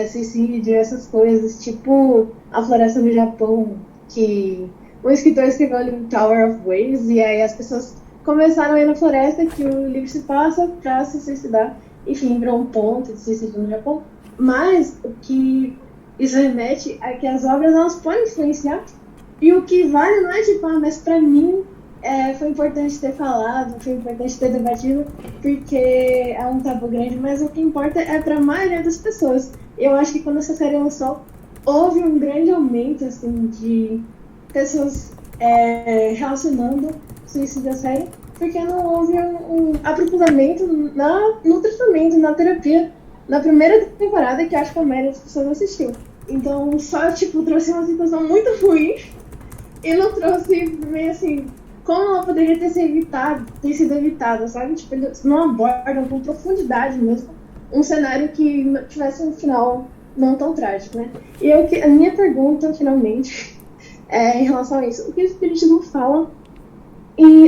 suicídio, essas coisas, tipo A Floresta do Japão, que um escritor escreveu o livro Tower of Waves, e aí as pessoas começaram a ir na floresta que o livro se passa pra se suicidar. Enfim, virou um ponto de suicídio no Japão. Mas o que isso remete é que as obras, elas podem influenciar, e o que vale não é tipo, mas pra mim foi importante ter falado, foi importante ter debatido, porque é um tabu grande, mas o que importa é pra maioria das pessoas. Eu acho que quando essa série lançou, houve um grande aumento, assim, de pessoas relacionando suicídio à série, porque não houve um aprofundamento no tratamento, na terapia, na primeira temporada, que acho que a maioria das pessoas assistiu. Então, só, tipo, trouxe uma situação muito ruim, e não trouxe, meio assim, como ela poderia ter sido evitada, sabe? Tipo, eles não abordam com profundidade mesmo um cenário que tivesse um final não tão trágico, né? E a minha pergunta, finalmente, em relação a isso, o que o Espiritismo fala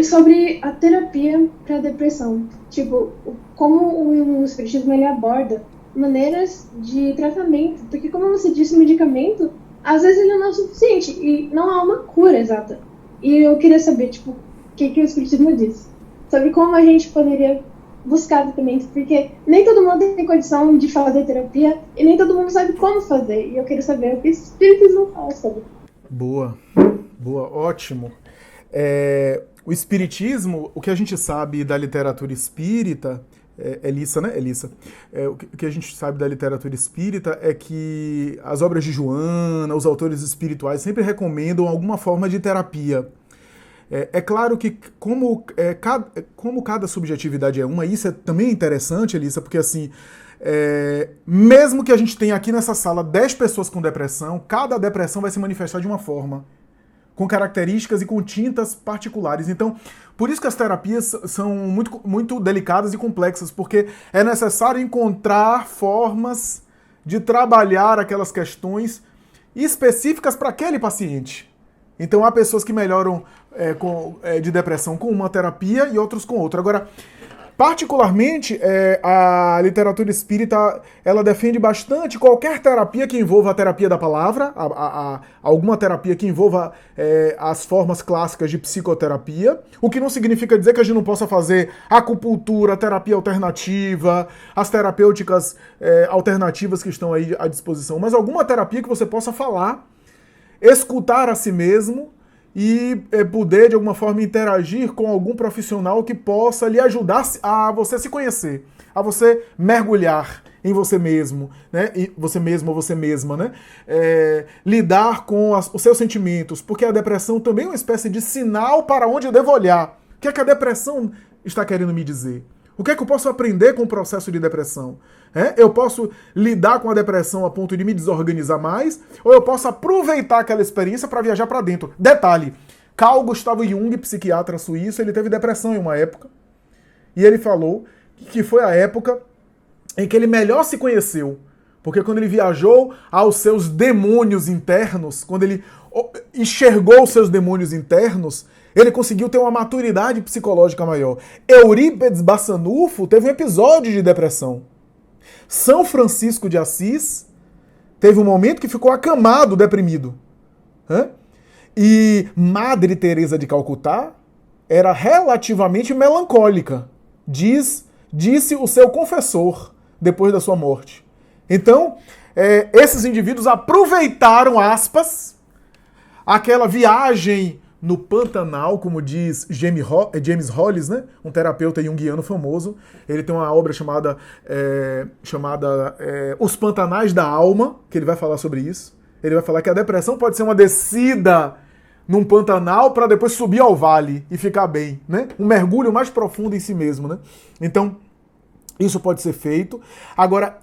sobre a terapia para depressão? Tipo, como o Espiritismo ele aborda maneiras de tratamento, porque como você disse, o medicamento, às vezes ele não é o suficiente e não há uma cura exata. E eu queria saber, tipo, o que o Espiritismo diz sobre como a gente poderia buscar tratamento, porque nem todo mundo tem condição de fazer terapia e nem todo mundo sabe como fazer. E eu quero saber o que o Espiritismo fala sobre. Boa, ótimo. O Espiritismo, o que a gente sabe da literatura espírita, Elissa, né? Elissa. O que a gente sabe da literatura espírita é que as obras de Joana, os autores espirituais sempre recomendam alguma forma de terapia. É claro que como cada subjetividade é uma, isso é também interessante, Elissa, porque assim, mesmo que a gente tenha aqui nessa sala 10 pessoas com depressão, cada depressão vai se manifestar de uma forma, com características e com tintas particulares. Então, por isso que as terapias são muito, muito delicadas e complexas, porque é necessário encontrar formas de trabalhar aquelas questões específicas para aquele paciente. Então, há pessoas que melhoram de depressão com uma terapia e outros com outra. Agora, particularmente, a literatura espírita, ela defende bastante qualquer terapia que envolva a terapia da palavra, alguma terapia que envolva as formas clássicas de psicoterapia, o que não significa dizer que a gente não possa fazer acupuntura, terapia alternativa, as terapêuticas alternativas que estão aí à disposição, mas alguma terapia que você possa falar, escutar a si mesmo e poder, de alguma forma, interagir com algum profissional que possa lhe ajudar a você se conhecer, a você mergulhar em você mesmo, né? E você mesmo ou você mesma, né? Lidar com os seus sentimentos, porque a depressão também é uma espécie de sinal para onde eu devo olhar. O que é que a depressão está querendo me dizer? O que é que eu posso aprender com o processo de depressão? Eu posso lidar com a depressão a ponto de me desorganizar mais, ou eu posso aproveitar aquela experiência para viajar para dentro. Detalhe, Carl Gustav Jung, psiquiatra suíço, ele teve depressão em uma época, e ele falou que foi a época em que ele melhor se conheceu, porque quando ele viajou aos seus demônios internos, quando ele enxergou os seus demônios internos, ele conseguiu ter uma maturidade psicológica maior. Eurípides Bassanufo teve um episódio de depressão. São Francisco de Assis teve um momento que ficou acamado, deprimido. E Madre Teresa de Calcutá era relativamente melancólica. Disse o seu confessor depois da sua morte. Então, esses indivíduos aproveitaram, aspas, aquela viagem no Pantanal, como diz James Hollis, né? Um terapeuta junguiano famoso. Ele tem uma obra chamada Os Pantanais da Alma, que ele vai falar sobre isso. Ele vai falar que a depressão pode ser uma descida num Pantanal para depois subir ao vale e ficar bem, né? Um mergulho mais profundo em si mesmo, né? Então, isso pode ser feito. Agora,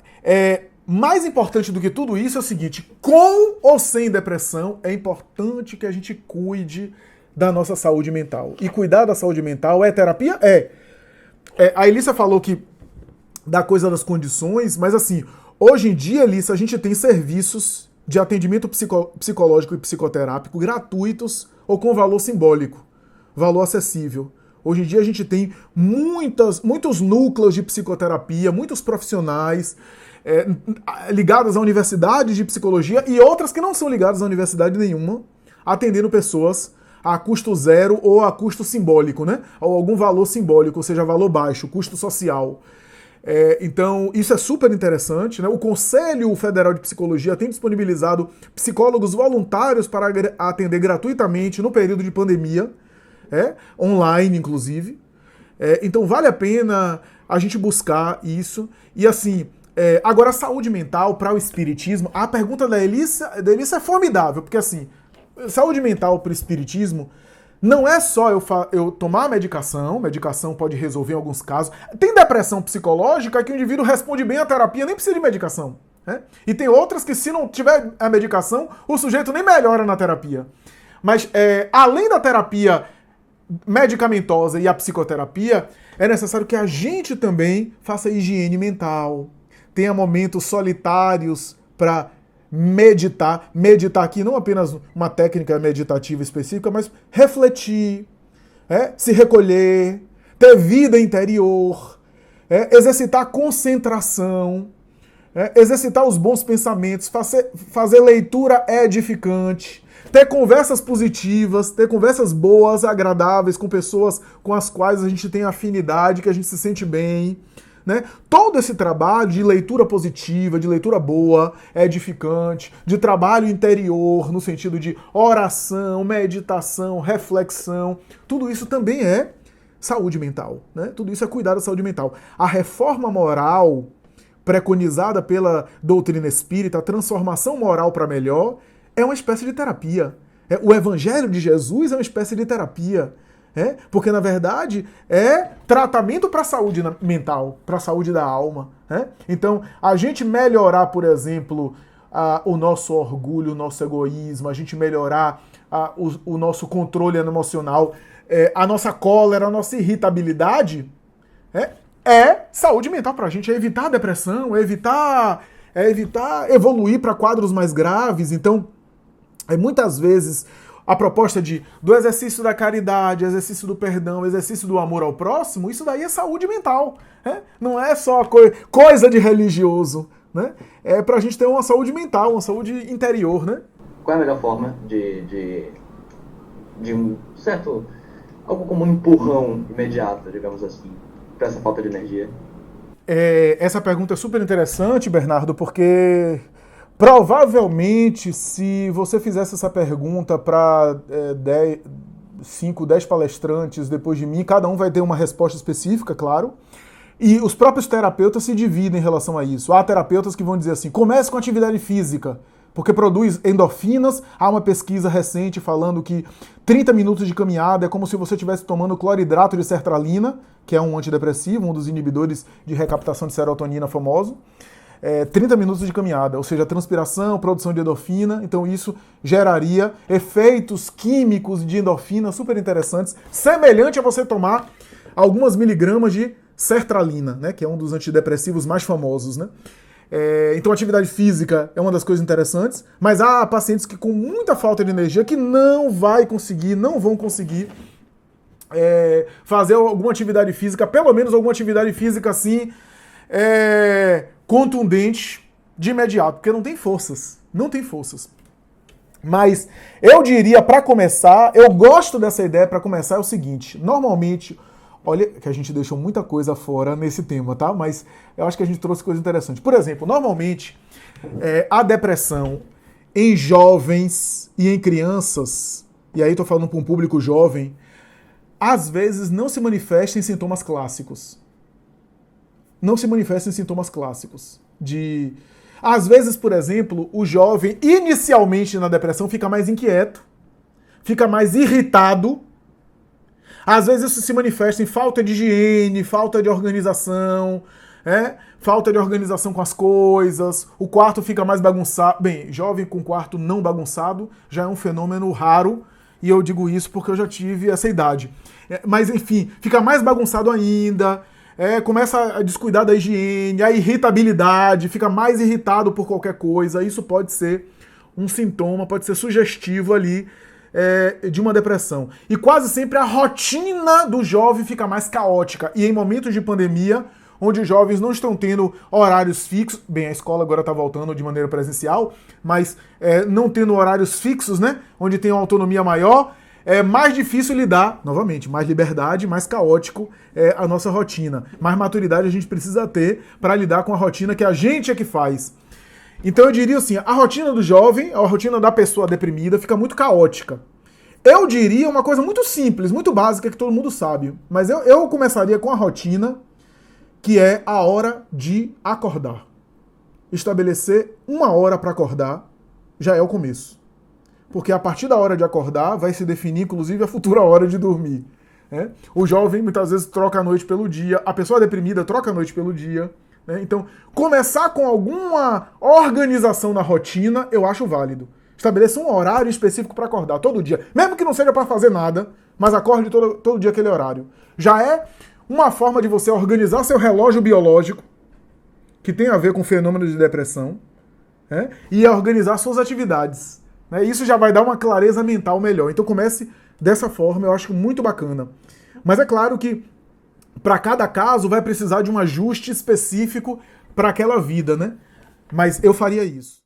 mais importante do que tudo isso é o seguinte: com ou sem depressão, é importante que a gente cuide da nossa saúde mental. E cuidar da saúde mental é terapia? A Elissa falou que da coisa das condições, mas assim, hoje em dia, Elissa, a gente tem serviços de atendimento psicológico e psicoterápico gratuitos ou com valor simbólico, valor acessível. Hoje em dia a gente tem muitos núcleos de psicoterapia, muitos profissionais ligados à universidade de psicologia e outras que não são ligadas à universidade nenhuma, atendendo pessoas a custo zero ou a custo simbólico, né? Ou algum valor simbólico, ou seja, valor baixo, custo social. Então, isso é super interessante, né? O Conselho Federal de Psicologia tem disponibilizado psicólogos voluntários para atender gratuitamente no período de pandemia, online, inclusive. Então, vale a pena a gente buscar isso. E, assim, agora, a saúde mental para o espiritismo, a pergunta da Elissa é formidável, porque, assim, saúde mental para o espiritismo não é só eu tomar medicação pode resolver em alguns casos. Tem depressão psicológica que o indivíduo responde bem à terapia, nem precisa de medicação. E tem outras que, se não tiver a medicação, o sujeito nem melhora na terapia. Mas, além da terapia medicamentosa e a psicoterapia, é necessário que a gente também faça higiene mental, tenha momentos solitários para meditar. Meditar aqui não apenas uma técnica meditativa específica, mas refletir, se recolher, ter vida interior, exercitar concentração, exercitar os bons pensamentos, fazer leitura edificante, ter conversas positivas, ter conversas boas, agradáveis com pessoas com as quais a gente tem afinidade, que a gente se sente bem, né? Todo esse trabalho de leitura positiva, de leitura boa, edificante, de trabalho interior, no sentido de oração, meditação, reflexão, tudo isso também é saúde mental, né? Tudo isso é cuidar da saúde mental. A reforma moral preconizada pela doutrina espírita, a transformação moral para melhor, é uma espécie de terapia. O Evangelho de Jesus é uma espécie de terapia. Porque, na verdade, é tratamento para a saúde mental, para a saúde da alma. Então, a gente melhorar, por exemplo, o nosso orgulho, o nosso egoísmo, a gente melhorar o nosso controle emocional, a nossa cólera, a nossa irritabilidade, é saúde mental para a gente, é evitar a depressão, é evitar evoluir para quadros mais graves. Então, muitas vezes, a proposta do exercício da caridade, exercício do perdão, exercício do amor ao próximo, isso daí é saúde mental. Não é só coisa de religioso. Né? É para a gente ter uma saúde mental, uma saúde interior. Né? Qual é a melhor forma de um certo... algo como um empurrão imediato, digamos assim, para essa falta de energia? Essa pergunta é super interessante, Bernardo, porque provavelmente se você fizesse essa pergunta para 5, 10 palestrantes depois de mim, cada um vai ter uma resposta específica, claro, e os próprios terapeutas se dividem em relação a isso. Há terapeutas que vão dizer assim, comece com atividade física, porque produz endorfinas. Há uma pesquisa recente falando que 30 minutos de caminhada é como se você estivesse tomando cloridrato de sertralina, que é um antidepressivo, um dos inibidores de recaptação de serotonina famoso. 30 minutos de caminhada, ou seja, transpiração, produção de endorfina. Então isso geraria efeitos químicos de endorfina super interessantes, semelhante a você tomar algumas miligramas de sertralina, né, que é um dos antidepressivos mais famosos, né? Então, atividade física é uma das coisas interessantes, mas há pacientes que com muita falta de energia que não vão conseguir fazer alguma atividade física, pelo menos alguma atividade física assim, contundente de imediato, porque não tem forças. Mas eu diria, para começar, eu gosto dessa ideia para começar, é o seguinte, normalmente... Olha, que a gente deixou muita coisa fora nesse tema, tá? Mas eu acho que a gente trouxe coisa interessante. Por exemplo, normalmente, a depressão em jovens e em crianças, e aí tô falando para um público jovem, às vezes não se manifesta em sintomas clássicos. Às vezes, por exemplo, o jovem, inicialmente na depressão, fica mais inquieto, fica mais irritado. Às vezes isso se manifesta em falta de higiene, falta de organização, falta de organização com as coisas, o quarto fica mais bagunçado. Bem, jovem com quarto não bagunçado já é um fenômeno raro, e eu digo isso porque eu já tive essa idade. Mas enfim, fica mais bagunçado ainda, começa a descuidar da higiene, a irritabilidade, fica mais irritado por qualquer coisa. Isso pode ser um sintoma, pode ser sugestivo ali, de uma depressão. E quase sempre a rotina do jovem fica mais caótica. E em momentos de pandemia, onde os jovens não estão tendo horários fixos, bem, a escola agora está voltando de maneira presencial, mas não tendo horários fixos, né, onde tem uma autonomia maior, é mais difícil lidar, novamente, mais liberdade, mais caótico a nossa rotina. Mais maturidade a gente precisa ter para lidar com a rotina que a gente é que faz. Então eu diria assim, a rotina do jovem, a rotina da pessoa deprimida fica muito caótica. Eu diria uma coisa muito simples, muito básica, que todo mundo sabe, mas eu começaria com a rotina, que é a hora de acordar. Estabelecer uma hora para acordar já é o começo. Porque a partir da hora de acordar vai se definir, inclusive, a futura hora de dormir. O jovem muitas vezes troca a noite pelo dia, a pessoa deprimida troca a noite pelo dia. Então, começar com alguma organização na rotina, eu acho válido. Estabeleça um horário específico para acordar todo dia. Mesmo que não seja para fazer nada, mas acorde todo dia aquele horário. Já é uma forma de você organizar seu relógio biológico, que tem a ver com fenômenos de depressão, e organizar suas atividades. Isso já vai dar uma clareza mental melhor. Então comece dessa forma, eu acho muito bacana. Mas é claro que para cada caso vai precisar de um ajuste específico para aquela vida, né? Mas eu faria isso.